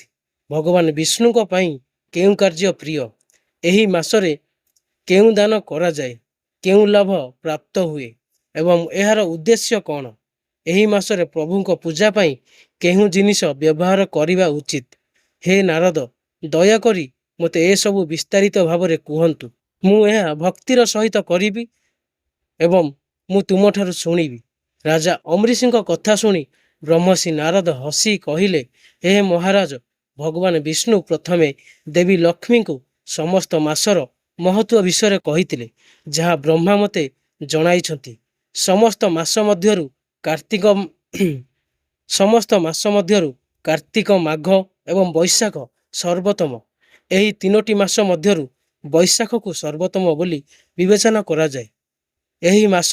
ଭଗବାନ ବିଷ୍ଣୁଙ୍କ ପାଇଁ କେଉଁ କାର୍ଯ୍ୟ ପ୍ରିୟ? ଏହି ମାସରେ କେଉଁ ଦାନ କରାଯାଏ? କେଉଁ ଲାଭ ପ୍ରାପ୍ତ ହୁଏ ଏବଂ ଏହାର ଉଦ୍ଦେଶ୍ୟ କ'ଣ? ଏହି ମାସରେ ପ୍ରଭୁଙ୍କ ପୂଜା ପାଇଁ କେଉଁ ଜିନିଷ ବ୍ୟବହାର କରିବା ଉଚିତ? ହେ ନାରଦ, ଦୟାକରି ମୋତେ ଏସବୁ ବିସ୍ତାରିତ ଭାବରେ କୁହନ୍ତୁ। ମୁଁ ଏହା ଭକ୍ତିର ସହିତ କରିବି ଏବଂ ମୁଁ ତୁମଠାରୁ ଶୁଣିବି। ରାଜା ଅମ୍ବରୀଶଙ୍କ କଥା ଶୁଣି ବ୍ରହ୍ମର୍ଷି ନାରଦ ହସି କହିଲେ, ହେ ମହାରାଜ, ଭଗବାନ ବିଷ୍ଣୁ ପ୍ରଥମେ ଦେବୀ ଲକ୍ଷ୍ମୀଙ୍କୁ ସମସ୍ତ ମାସର ମହତ୍ଵ ବିଷୟରେ କହିଥିଲେ, ଯାହା ବ୍ରହ୍ମା ମୋତେ ଜଣାଇଛନ୍ତି। ସମସ୍ତ ମାସ ମଧ୍ୟରୁ କାର୍ତ୍ତିକ, ମାଘ ଏବଂ ବୈଶାଖ ସର୍ବୋତ୍ତମ। ଏହି ତିନୋଟି ମାସ ମଧ୍ୟରୁ ବୈଶାଖକୁ ସର୍ବୋତ୍ତମ ବୋଲି ବିବେଚନା କରାଯାଏ। ଏହି ମାସ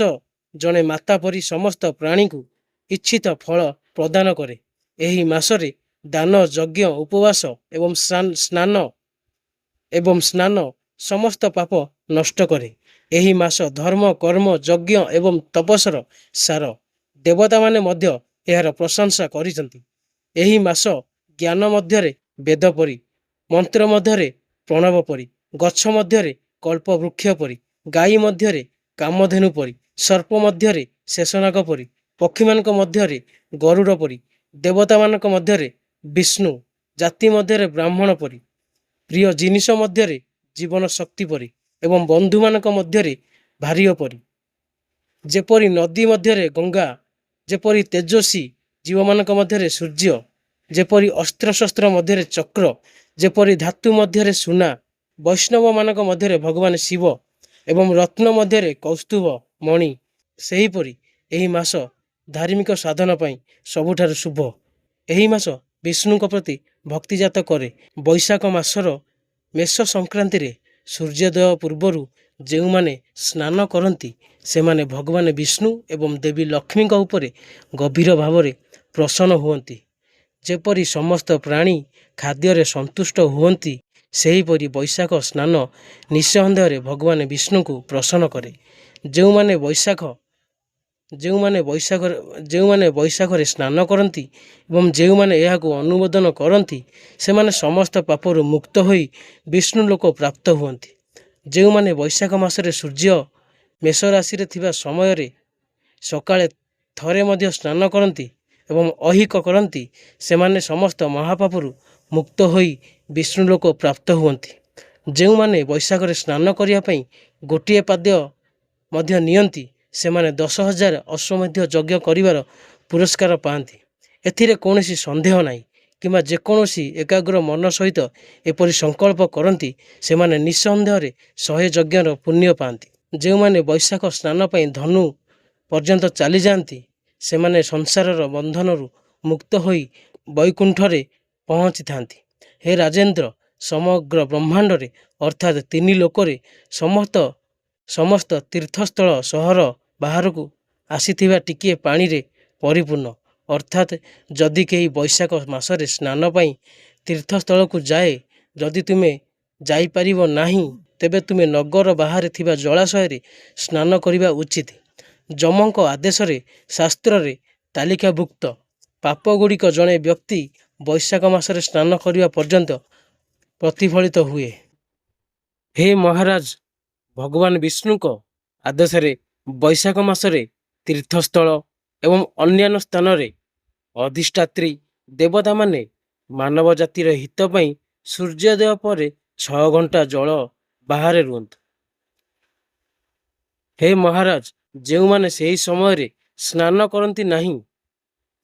ଜଣେ ମାତା ପରି ସମସ୍ତ ପ୍ରାଣୀଙ୍କୁ ଇଚ୍ଛିତ ଫଳ ପ୍ରଦାନ କରେ। ଏହି ମାସରେ ଦାନ, ଯଜ୍ଞ, ଉପବାସ ଏବଂ ସ୍ନାନ ସମସ୍ତ ପାପ ନଷ୍ଟ କରେ। ଏହି ମାସ ଧର୍ମ, କର୍ମ, ଯଜ୍ଞ ଏବଂ ତପସ୍ୟାର ସାର। ଦେବତାମାନେ ମଧ୍ୟ ଏହାର ପ୍ରଶଂସା କରିଛନ୍ତି। ଏହି ମାସ ଜ୍ଞାନ ମଧ୍ୟରେ ବେଦ ପରି, ମନ୍ତ୍ର ମଧ୍ୟରେ ପ୍ରଣବ ପରି, ଗଛ ମଧ୍ୟରେ କଳ୍ପବୃକ୍ଷ ପରି, ଗାଈ ମଧ୍ୟରେ କାମଧେନୁ ପରି, ସର୍ପ ମଧ୍ୟରେ ଶେଷନାଗ ପରି, ପକ୍ଷୀମାନଙ୍କ ମଧ୍ୟରେ ଗରୁଡ଼ ପରି, ଦେବତାମାନଙ୍କ ମଧ୍ୟରେ ବିଷ୍ଣୁ, ଜାତି ମଧ୍ୟରେ ବ୍ରାହ୍ମଣ ପରି, ପ୍ରିୟ ଜିନିଷ ମଧ୍ୟରେ ଜୀବନ ଶକ୍ତି ପରି ଏବଂ ବନ୍ଧୁମାନଙ୍କ ମଧ୍ୟରେ ଭାର୍ୟ ପରି। ଯେପରି ନଦୀ ମଧ୍ୟରେ ଗଙ୍ଗା, ଯେପରି ତେଜସ୍ୱୀ ଜୀବମାନଙ୍କ ମଧ୍ୟରେ ସୂର୍ଯ୍ୟ, ଯେପରି ଅସ୍ତ୍ରଶସ୍ତ୍ର ମଧ୍ୟରେ ଚକ୍ର, ଯେପରି ଧାତୁ ମଧ୍ୟରେ ସୁନା, ବୈଷ୍ଣବମାନଙ୍କ ମଧ୍ୟରେ ଭଗବାନ ଶିବ ଏବଂ ରତ୍ନ ମଧ୍ୟରେ କୌସ୍ତୁଭ ମଣି, ସେହିପରି ଏହି ମାସ ଧାର୍ମିକ ସାଧନ ପାଇଁ ସବୁଠାରୁ ଶୁଭ। ଏହି ମାସ ବିଷ୍ଣୁଙ୍କ ପ୍ରତି ଭକ୍ତିଜାତ କରେ। ବୈଶାଖ ମାସର ମେଷ ସଂକ୍ରାନ୍ତିରେ ସୂର୍ଯ୍ୟୋଦୟ ପୂର୍ବରୁ ଯେଉଁମାନେ ସ୍ନାନ କରନ୍ତି, ସେମାନେ ଭଗବାନ ବିଷ୍ଣୁ ଏବଂ ଦେବୀ ଲକ୍ଷ୍ମୀଙ୍କ ଉପରେ ଗଭୀର ଭାବରେ ପ୍ରସନ୍ନ ହୁଅନ୍ତି। ଯେପରି ସମସ୍ତ ପ୍ରାଣୀ ଖାଦ୍ୟରେ ସନ୍ତୁଷ୍ଟ ହୁଅନ୍ତି, ସେହିପରି ବୈଶାଖ ସ୍ନାନ ନିଃସନ୍ଦେହରେ ଭଗବାନ ବିଷ୍ଣୁଙ୍କୁ ପ୍ରସନ୍ନ କରେ। ଯେଉଁମାନେ ବୈଶାଖରେ ସ୍ନାନ କରନ୍ତି ଏବଂ ଯେଉଁମାନେ ଏହାକୁ ଅନୁମୋଦନ କରନ୍ତି, ସେମାନେ ସମସ୍ତ ପାପରୁ ମୁକ୍ତ ହୋଇ ବିଷ୍ଣୁ ଲୋକ ପ୍ରାପ୍ତ ହୁଅନ୍ତି। ଯେଉଁମାନେ ବୈଶାଖ ମାସରେ ସୂର୍ଯ୍ୟ ମେଷ ରାଶିରେ ଥିବା ସମୟରେ ସକାଳେ ଥରେ ମଧ୍ୟ ସ୍ନାନ କରନ୍ତି ଏବଂ ଐହିକ କରନ୍ତି, ସେମାନେ ସମସ୍ତ ମହାପାପରୁ ମୁକ୍ତ ହୋଇ ବିଷ୍ଣୁ ଲୋକ ପ୍ରାପ୍ତ ହୁଅନ୍ତି। ଯେଉଁମାନେ ବୈଶାଖରେ ସ୍ନାନ କରିବା ପାଇଁ ଗୋଟିଏ ପାଦ୍ୟ ମଧ୍ୟ ନିଅନ୍ତି, ସେମାନେ 10,000 ଅଶ୍ୱମେଧ ଯଜ୍ଞ କରିବାର ପୁରସ୍କାର ପାଆନ୍ତି। ଏଥିରେ କୌଣସି ସନ୍ଦେହ ନାହିଁ। କିମ୍ବା ଯେକୌଣସି ଏକାଗ୍ର ମନ ସହିତ ଏପରି ସଂକଳ୍ପ କରନ୍ତି, ସେମାନେ ନିଃସନ୍ଦେହରେ 100 ଯଜ୍ଞର ପୁଣ୍ୟ ପାଆନ୍ତି। ଯେଉଁମାନେ ବୈଶାଖ ସ୍ନାନ ପାଇଁ ଧନୁ ପର୍ଯ୍ୟନ୍ତ ଚାଲିଯାଆନ୍ତି, ସେମାନେ ସଂସାରର ବନ୍ଧନରୁ ମୁକ୍ତ ହୋଇ ବୈକୁଣ୍ଠରେ ପହଞ୍ଚିଥାନ୍ତି। ହେ ରାଜେନ୍ଦ୍ର, ସମଗ୍ର ବ୍ରହ୍ମାଣ୍ଡରେ ଅର୍ଥାତ୍ 3 ଲୋକରେ ସମସ୍ତ ତୀର୍ଥସ୍ଥଳ ସହର ବାହାରକୁ ଆସିଥିବା ଟିକିଏ ପାଣିରେ ପରିପୂର୍ଣ୍ଣ। ଅର୍ଥାତ୍ ଯଦି କେହି ବୈଶାଖ ମାସରେ ସ୍ନାନ ପାଇଁ ତୀର୍ଥସ୍ଥଳକୁ ଯାଏ, ଯଦି ତୁମେ ଯାଇପାରିବ ନାହିଁ, ତେବେ ତୁମେ ନଗର ବାହାରେ ଥିବା ଜଳାଶୟରେ ସ୍ନାନ କରିବା ଉଚିତ। ଯମଙ୍କ ଆଦେଶରେ ଶାସ୍ତ୍ରରେ ତାଲିକାଭୁକ୍ତ ପାପଗୁଡ଼ିକ ଜଣେ ବ୍ୟକ୍ତି ବୈଶାଖ ମାସରେ ସ୍ନାନ କରିବା ପର୍ଯ୍ୟନ୍ତ ପ୍ରତିଫଳିତ ହୁଏ। ହେ ମହାରାଜ, ଭଗବାନ ବିଷ୍ଣୁଙ୍କ ଆଦେଶରେ ବୈଶାଖ ମାସରେ ତୀର୍ଥସ୍ଥଳ ଏବଂ ଅନ୍ୟାନ୍ୟ ସ୍ଥାନରେ ଅଧିଷ୍ଠାତ୍ରୀ ଦେବତାମାନେ ମାନବ ଜାତିର ହିତ ପାଇଁ ସୂର୍ଯ୍ୟୋଦୟ ପରେ 6 ଘଣ୍ଟା ଜଳ ବାହାରେ ରୁହନ୍ତି। ହେ ମହାରାଜ, ଯେଉଁମାନେ ସେହି ସମୟରେ ସ୍ନାନ କରନ୍ତି ନାହିଁ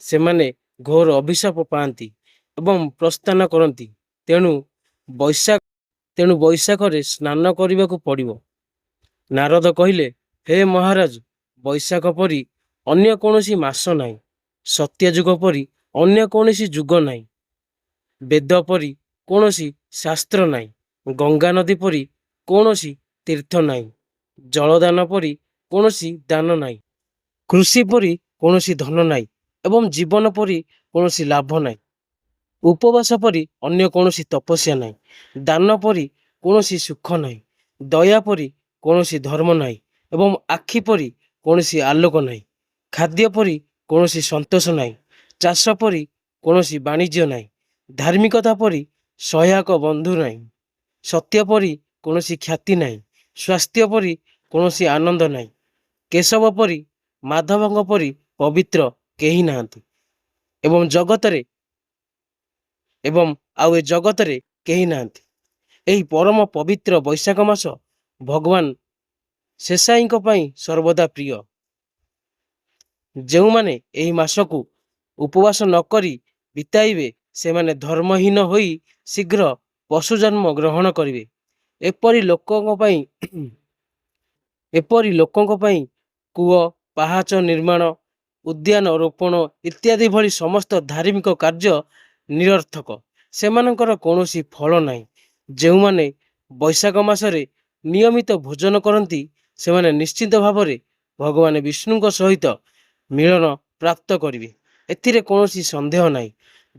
ସେମାନେ ଘୋର ଅଭିଶାପ ପାଆନ୍ତି ଏବଂ ପ୍ରସ୍ଥାନ କରନ୍ତି। ତେଣୁ ବୈଶାଖ ତେଣୁ ବୈଶାଖରେ ସ୍ନାନ କରିବାକୁ ପଡ଼ିବ। ନାରଦ କହିଲେ, ହେ ମହାରାଜ, ବୈଶାଖ ପରି ଅନ୍ୟ କୌଣସି ମାସ ନାହିଁ। ସତ୍ୟଯୁଗ ପରି ଅନ୍ୟ କୌଣସି ଯୁଗ ନାହିଁ। ବେଦ ପରି କୌଣସି ଶାସ୍ତ୍ର ନାହିଁ। ଗଙ୍ଗା ନଦୀ ପରି କୌଣସି ତୀର୍ଥ ନାହିଁ। ଜଳଦାନ ପରି କୌଣସି ଦାନ ନାହିଁ। କୃଷି ପରି କୌଣସି ଧନ ନାହିଁ ଏବଂ ଜୀବନ ପରି କୌଣସି ଲାଭ ନାହିଁ। ଉପବାସ ପରି ଅନ୍ୟ କୌଣସି ତପସ୍ୟା ନାହିଁ। ଦାନ ପରି କୌଣସି ସୁଖ ନାହିଁ। ଦୟା ପରି କୌଣସି ଧର୍ମ ନାହିଁ ଏବଂ ଆଖି ପରି କୌଣସି ଆଲୋକ ନାହିଁ। ଖାଦ୍ୟ ପରି କୌଣସି ସନ୍ତୋଷ ନାହିଁ। ଚାଷ ପରି କୌଣସି ବାଣିଜ୍ୟ ନାହିଁ। ଧାର୍ମିକତା ପରି ସହାୟକ ବନ୍ଧୁ ନାହିଁ। ସତ୍ୟ ପରି କୌଣସି ଖ୍ୟାତି ନାହିଁ। ସ୍ୱାସ୍ଥ୍ୟ ପରି କୌଣସି ଆନନ୍ଦ ନାହିଁ। କେଶବ ପରି ମାଧବଙ୍କ ପରି ପବିତ୍ର କେହି ନାହାନ୍ତି ଏବଂ ଆଉ ଏ ଜଗତରେ କେହି ନାହାନ୍ତି। ଏହି ପରମ ପବିତ୍ର ବୈଶାଖ ମାସ ଭଗବାନ ଶେଷାଇଙ୍କ ପାଇଁ ସର୍ବଦା ପ୍ରିୟ। ଯେଉଁମାନେ ଏହି ମାସକୁ ଉପବାସ ନ କରି ବିତାଇବେ ସେମାନେ ଧର୍ମହୀନ ହୋଇ ଶୀଘ୍ର ପଶୁ ଜନ୍ମ ଗ୍ରହଣ କରିବେ। ଏପରି ଲୋକଙ୍କ ପାଇଁ କୂଅ, ପାହାଚ ନିର୍ମାଣ, ଉଦ୍ୟାନ ରୋପଣ ଇତ୍ୟାଦି ଭଳି ସମସ୍ତ ଧାର୍ମିକ କାର୍ଯ୍ୟ ନିରର୍ଥକ। ସେମାନଙ୍କର କୌଣସି ଫଳ ନାହିଁ। ଯେଉଁମାନେ ବୈଶାଖ ମାସରେ ନିୟମିତ ଭୋଜନ କରନ୍ତି ସେମାନେ ନିଶ୍ଚିତ ଭାବରେ ଭଗବାନ ବିଷ୍ଣୁଙ୍କ ସହିତ ମିଳନ ପ୍ରାପ୍ତ କରିବେ। ଏଥିରେ କୌଣସି ସନ୍ଦେହ ନାହିଁ।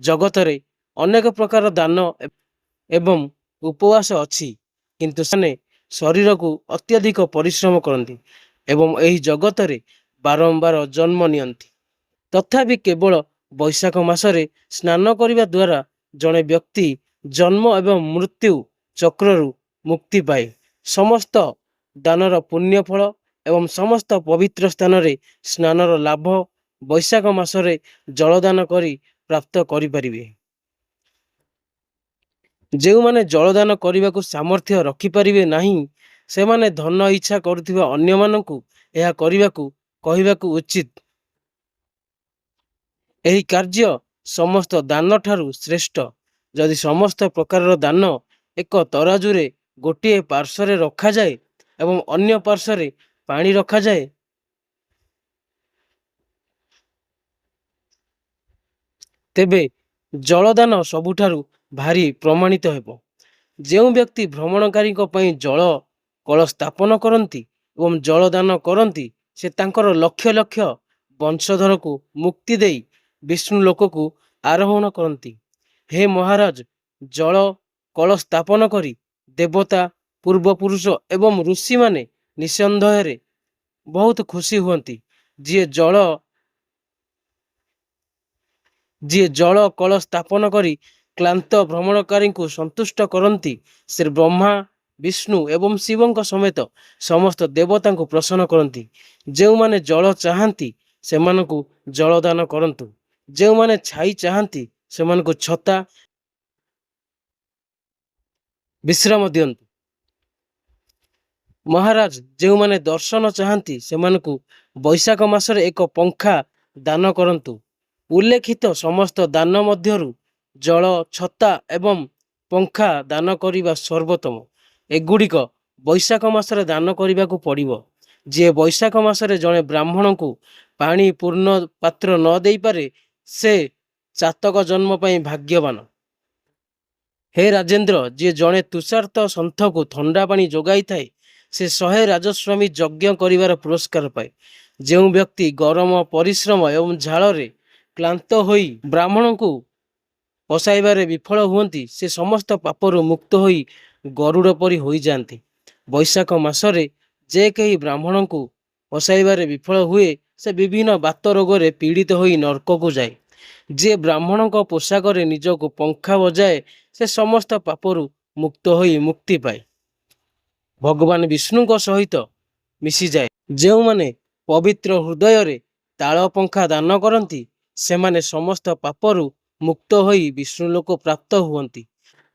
ଜଗତରେ ଅନେକ ପ୍ରକାର ଦାନ ଏବଂ ଉପବାସ ଅଛି, କିନ୍ତୁ ସେମାନେ ଶରୀରକୁ ଅତ୍ୟଧିକ ପରିଶ୍ରମ କରନ୍ତି ଏବଂ ଏହି ଜଗତରେ ବାରମ୍ବାର ଜନ୍ମ ନିଅନ୍ତି। ତଥାପି କେବଳ ବୈଶାଖ ମାସରେ ସ୍ନାନ କରିବା ଦ୍ୱାରା ଜଣେ ବ୍ୟକ୍ତି ଜନ୍ମ ଏବଂ ମୃତ୍ୟୁ ଚକ୍ରରୁ ମୁକ୍ତି ପାଏ। ସମସ୍ତ ଦାନର ପୁଣ୍ୟ ଫଳ ଏବଂ ସମସ୍ତ ପବିତ୍ର ସ୍ଥାନରେ ସ୍ନାନର ଲାଭ ବୈଶାଖ ମାସରେ ଜଳଦାନ କରି ପ୍ରାପ୍ତ କରିପାରିବେ। ଯେଉଁମାନେ ଜଳଦାନ କରିବାକୁ ସାମର୍ଥ୍ୟ ରଖିପାରିବେ ନାହିଁ ସେମାନେ ଧନ ଇଚ୍ଛା କରୁଥିବା ଅନ୍ୟମାନଙ୍କୁ ଏହା କରିବାକୁ କହିବାକୁ ଉଚିତ। ଏହି କାର୍ଯ୍ୟ ସମସ୍ତ ଦାନ ଠାରୁ ଶ୍ରେଷ୍ଠ। ଯଦି ସମସ୍ତ ପ୍ରକାରର ଦାନ ଏକ ତରାଜୁରେ ଗୋଟିଏ ପାର୍ଶ୍ୱରେ ରଖାଯାଏ ଏବଂ ଅନ୍ୟ ପାର୍ଶ୍ୱରେ ପାଣି ରଖାଯାଏ, ତେବେ ଜଳଦାନ ସବୁଠାରୁ ଭାରି ପ୍ରମାଣିତ ହେବ। ଯେଉଁ ବ୍ୟକ୍ତି ଭ୍ରମଣକାରୀଙ୍କ ପାଇଁ ଜଳ କଳ ସ୍ଥାପନ କରନ୍ତି ଏବଂ ଜଳଦାନ କରନ୍ତି ସେ ତାଙ୍କର ଲକ୍ଷ ଲକ୍ଷ ବଂଶଧରକୁ ମୁକ୍ତି ଦେଇ ବିଷ୍ଣୁ ଲୋକକୁ ଆରୋହଣ କରନ୍ତି। ହେ ମହାରାଜ, ଜଳ କଳ ସ୍ଥାପନ କରି ଦେବତା, ପୂର୍ବପୁରୁଷ ଏବଂ ଋଷିମାନେ ନିଃସନ୍ଦେହରେ ବହୁତ ଖୁସି ହୁଅନ୍ତି। ଯିଏ ଜଳ କଳ ସ୍ଥାପନ କରି କ୍ଲାନ୍ତ ଭ୍ରମଣକାରୀଙ୍କୁ ସନ୍ତୁଷ୍ଟ କରନ୍ତି ସେ ବ୍ରହ୍ମା, ବିଷ୍ଣୁ ଏବଂ ଶିବଙ୍କ ସମେତ ସମସ୍ତ ଦେବତାଙ୍କୁ ପ୍ରସନ୍ନ କରନ୍ତି। ଯେଉଁମାନେ ଜଳ ଚାହାନ୍ତି ସେମାନଙ୍କୁ ଜଳଦାନ କରନ୍ତୁ। ଯେଉଁମାନେ ଛାଇ ଚାହାନ୍ତି ସେମାନଙ୍କୁ ଛତା ବିଶ୍ରାମ ଦିଅନ୍ତୁ। ମହାରାଜ, ଯେଉଁମାନେ ଦର୍ଶନ ଚାହାନ୍ତି ସେମାନଙ୍କୁ ବୈଶାଖ ମାସରେ ଏକ ପଙ୍ଖା ଦାନ କରନ୍ତୁ। ଉଲ୍ଲେଖିତ ସମସ୍ତ ଦାନ ମଧ୍ୟରୁ ଜଳ, ଛତା ଏବଂ ପଙ୍ଖା ଦାନ କରିବା ସର୍ବୋତ୍ତମ। ଏଗୁଡ଼ିକ ବୈଶାଖ ମାସରେ ଦାନ କରିବାକୁ ପଡ଼ିବ। ଯିଏ ବୈଶାଖ ମାସରେ ଜଣେ ବ୍ରାହ୍ମଣଙ୍କୁ ପାଣି ପୂର୍ଣ୍ଣ ପାତ୍ର ନ ଦେଇପାରେ ସେ ଚାତକ ଜନ୍ମ ପାଇଁ ଭାଗ୍ୟବାନ। ହେ ରାଜେନ୍ଦ୍ର, ଯିଏ ଜଣେ ତୁଷାର୍ତ ସନ୍ଥକୁ ଥଣ୍ଡା ପାଣି ଯୋଗାଇଥାଏ ସେ 100 ରାଜସ୍ୱାମୀ ଯଜ୍ଞ କରିବାର ପୁରସ୍କାର ପାଏ। ଯେଉଁ ବ୍ୟକ୍ତି ଗରମ, ପରିଶ୍ରମ ଏବଂ ଝାଳରେ କ୍ଳାନ୍ତ ହୋଇ ବ୍ରାହ୍ମଣଙ୍କୁ ପଶାଇବାରେ ବିଫଳ ହୁଅନ୍ତି ସେ ସମସ୍ତ ପାପରୁ ମୁକ୍ତ ହୋଇ ଗରୁଡ଼ ପରି ହୋଇଯାଆନ୍ତି। ବୈଶାଖ ମାସରେ ଯେ କେହି ବ୍ରାହ୍ମଣଙ୍କୁ ପଶାଇବାରେ ବିଫଳ ହୁଏ ସେ ବିଭିନ୍ନ ବାତ ରୋଗରେ ପୀଡ଼ିତ ହୋଇ ନର୍କକୁ ଯାଏ। ଯିଏ ବ୍ରାହ୍ମଣଙ୍କ ପୋଷାକରେ ନିଜକୁ ପଙ୍ଖା ବଜାଏ ସେ ସମସ୍ତ ପାପରୁ ମୁକ୍ତ ହୋଇ ମୁକ୍ତି ପାଏ। ଭଗବାନ ବିଷ୍ଣୁଙ୍କ ସହିତ ମିଶିଯାଏ। ଯେଉଁମାନେ ପବିତ୍ର ହୃଦୟରେ ତାଳ ପଙ୍ଖା ଦାନ କରନ୍ତି ସେମାନେ ସମସ୍ତ ପାପରୁ ମୁକ୍ତ ହୋଇ ବିଷ୍ଣୁଲୋକ ପ୍ରାପ୍ତ ହୁଅନ୍ତି।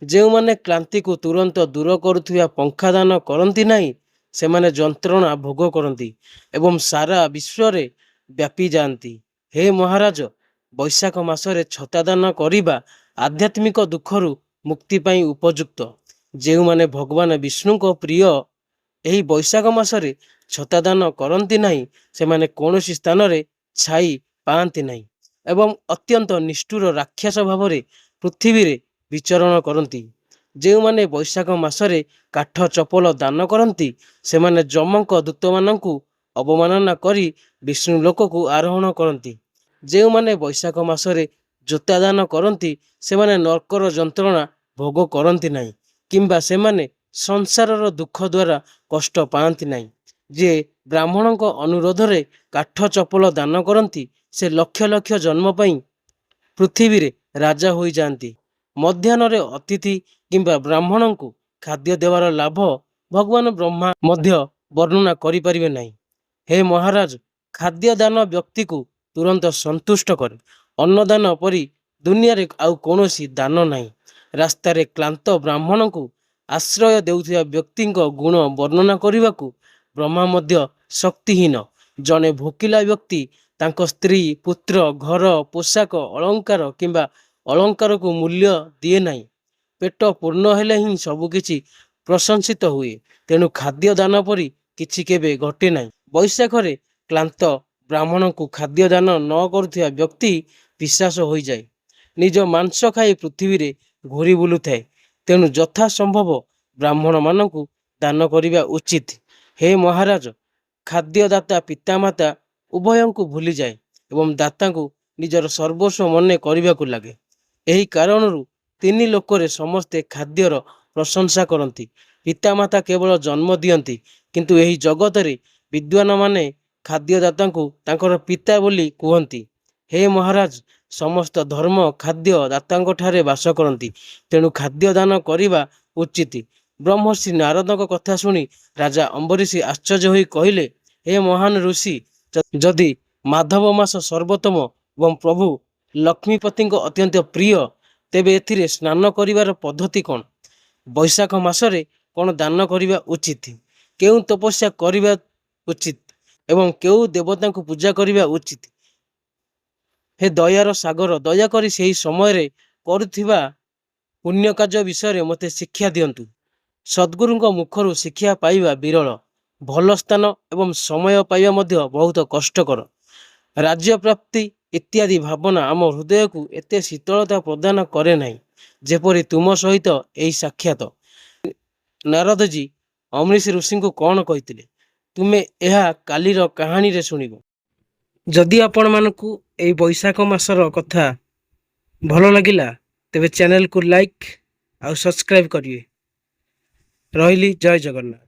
ଯେଉଁମାନେ କ୍ଳାନ୍ତିକୁ ତୁରନ୍ତ ଦୂର କରୁଥିବା ପଙ୍ଖା ଦାନ କରନ୍ତି ନାହିଁ ସେମାନେ ଯନ୍ତ୍ରଣା ଭୋଗ କରନ୍ତି ଏବଂ ସାରା ବିଶ୍ୱରେ ବ୍ୟାପି ଯାଆନ୍ତି। ହେ ମହାରାଜ, ବୈଶାଖ ମାସରେ ଛତାଦାନ କରିବା ଆଧ୍ୟାତ୍ମିକ ଦୁଃଖରୁ ମୁକ୍ତି ପାଇଁ ଉପଯୁକ୍ତ। ଯେଉଁମାନେ ଭଗବାନ ବିଷ୍ଣୁଙ୍କ ପ୍ରିୟ ଏହି ବୈଶାଖ ମାସରେ ଛତାଦାନ କରନ୍ତି ନାହିଁ, ସେମାନେ କୌଣସି ସ୍ଥାନରେ ଛାଇ ପାଆନ୍ତି ନାହିଁ ଏବଂ ଅତ୍ୟନ୍ତ ନିଷ୍ଠୁର ରାକ୍ଷସ ଭାବରେ ପୃଥିବୀରେ ବିଚରଣ କରନ୍ତି। ଯେଉଁମାନେ ବୈଶାଖ ମାସରେ କାଠ ଚପଲ ଦାନ କରନ୍ତି, ସେମାନେ ଯମଙ୍କ ଦୂତମାନଙ୍କୁ ଅବମାନନା କରି ବିଷ୍ଣୁ ଲୋକକୁ ଆରୋହଣ କରନ୍ତି। ଯେଉଁମାନେ ବୈଶାଖ ମାସରେ ଜୋତା ଦାନ କରନ୍ତି, ସେମାନେ ନର୍କର ଯନ୍ତ୍ରଣା ଭୋଗ କରନ୍ତି ନାହିଁ କିମ୍ବା ସେମାନେ ସଂସାରର ଦୁଃଖ ଦ୍ୱାରା କଷ୍ଟ ପାଆନ୍ତି ନାହିଁ। ଯିଏ ବ୍ରାହ୍ମଣଙ୍କ ଅନୁରୋଧରେ କାଠ ଚପଲ ଦାନ କରନ୍ତି, ସେ ଲକ୍ଷ ଲକ୍ଷ ଜନ୍ମ ପାଇଁ ପୃଥିବୀରେ ରାଜା ହୋଇଯାଆନ୍ତି। ମଧ୍ୟାହ୍ନରେ ଅତିଥି କିମ୍ବା ବ୍ରାହ୍ମଣଙ୍କୁ ଖାଦ୍ୟ ଦେବାର ଲାଭ ଭଗବାନ ବ୍ରହ୍ମା ମଧ୍ୟ ବର୍ଣ୍ଣନା କରିପାରିବେ ନାହିଁ। ହେ ମହାରାଜ, ଖାଦ୍ୟ ଦାନ ବ୍ୟକ୍ତିକୁ ତୁରନ୍ତ ସନ୍ତୁଷ୍ଟ କରେ। ଅନ୍ନଦାନ ପରି ଦୁନିଆରେ ଆଉ କୌଣସି ଦାନ ନାହିଁ। ରାସ୍ତାରେ କ୍ଳାନ୍ତ ବ୍ରାହ୍ମଣଙ୍କୁ ଆଶ୍ରୟ ଦେଉଥିବା ବ୍ୟକ୍ତିଙ୍କ ଗୁଣ ବର୍ଣ୍ଣନା କରିବାକୁ ବ୍ରହ୍ମା ମଧ୍ୟ ଶକ୍ତିହୀନ। ଜଣେ ଭୋକିଲା ବ୍ୟକ୍ତି ତାଙ୍କ ସ୍ତ୍ରୀ, ପୁତ୍ର, ଘର, ପୋଷାକ, ଅଳଙ୍କାର କିମ୍ବା ଅଳଙ୍କାରକୁ ମୂଲ୍ୟ ଦିଏ ନାହିଁ। ପେଟ ପୂର୍ଣ୍ଣ ହେଲେ ହିଁ ସବୁକିଛି ପ୍ରଶଂସିତ ହୁଏ। ତେଣୁ ଖାଦ୍ୟ ଦାନ ପରି କିଛି କେବେ ଘଟେ ନାହିଁ। ବୈଶାଖରେ କ୍ଳାନ୍ତ ବ୍ରାହ୍ମଣଙ୍କୁ ଖାଦ୍ୟ ଦାନ ନ କରୁଥିବା ବ୍ୟକ୍ତି ପିଶାଚ ହୋଇଯାଏ। ନିଜ ମାଂସ ଖାଇ ପୃଥିବୀରେ ଘୂରି ବୁଲୁଥାଏ। ତେଣୁ ଯଥାସମ୍ଭବ ବ୍ରାହ୍ମଣମାନଙ୍କୁ ଦାନ କରିବା ଉଚିତ। ହେ ମହାରାଜ, ଖାଦ୍ୟଦାତା ପିତାମାତା ଉଭୟଙ୍କୁ ଭୁଲିଯାଏ ଏବଂ ଦାତାଙ୍କୁ ନିଜର ସର୍ବସ୍ୱ ମନେ କରିବାକୁ ଲାଗେ। ଏହି କାରଣରୁ ତିନି ଲୋକରେ ସମସ୍ତେ ଖାଦ୍ୟର ପ୍ରଶଂସା କରନ୍ତି। ପିତାମାତା କେବଳ ଜନ୍ମ ଦିଅନ୍ତି, କିନ୍ତୁ ଏହି ଜଗତରେ ବିଦ୍ୱାନମାନେ ଖାଦ୍ୟଦାତାଙ୍କୁ ତାଙ୍କର ପିତା ବୋଲି କୁହନ୍ତି। ହେ ମହାରାଜ, ସମସ୍ତ ଧର୍ମ ଖାଦ୍ୟ ଦାତାଙ୍କଠାରେ ବାସ କରନ୍ତି, ତେଣୁ ଖାଦ୍ୟ ଦାନ କରିବା ଉଚିତ। ବ୍ରହ୍ମର୍ଷି ନାରଦଙ୍କ କଥା ଶୁଣି ରାଜା ଅମ୍ବରୀଶ ଆଶ୍ଚର୍ଯ୍ୟ ହୋଇ କହିଲେ, ହେ ମହାନ ଋଷି, ଯଦି ମାଧବ ମାସ ସର୍ବୋତ୍ତମ ଏବଂ ପ୍ରଭୁ ଲକ୍ଷ୍ମୀପତିଙ୍କ ଅତ୍ୟନ୍ତ ପ୍ରିୟ, ତେବେ ଏଥିରେ ସ୍ନାନ କରିବାର ପଦ୍ଧତି କ'ଣ? ବୈଶାଖ ମାସରେ କ'ଣ ଦାନ କରିବା ଉଚିତ? କେଉଁ ତପସ୍ୟା କରିବା ଉଚିତ ଏବଂ କେଉଁ ଦେବତାଙ୍କୁ ପୂଜା କରିବା ଉଚିତ? ହେ ଦୟାର ସାଗର, ଦୟାକରି ସେହି ସମୟରେ କରୁଥିବା ପୁଣ୍ୟ କାର୍ଯ୍ୟ ବିଷୟରେ ମୋତେ ଶିକ୍ଷା ଦିଅନ୍ତୁ। ସଦ୍ଗୁରୁଙ୍କ ମୁଖରୁ ଶିକ୍ଷା ପାଇବା ବିରଳ। ଭଲ ସ୍ଥାନ ଏବଂ ସମୟ ପାଇବା ମଧ୍ୟ ବହୁତ କଷ୍ଟକର। ରାଜ୍ୟ ପ୍ରାପ୍ତି ଇତ୍ୟାଦି ଭାବନା ଆମ ହୃଦୟକୁ ଏତେ ଶୀତଳତା ପ୍ରଦାନ କରେ ନାହିଁ ଯେପରି ତୁମ ସହିତ ଏହି ସାକ୍ଷାତ। ନାରଦଜୀ ଅମ୍ବରୀଶ ଋଷିଙ୍କୁ କ'ଣ କହିଥିଲେ, ତୁମେ ଏହା କାଲିର କାହାଣୀରେ ଶୁଣିବ। ଯଦି ଆପଣମାନଙ୍କୁ ଏହି ବୈଶାଖ ମାସର କଥା ଭଲ ଲାଗିଲା, ତେବେ ଚ୍ୟାନେଲକୁ ଲାଇକ୍ ଆଉ ସବସ୍କ୍ରାଇବ୍ କରିବେ। ରହିଲି, ଜୟ ଜଗନ୍ନାଥ।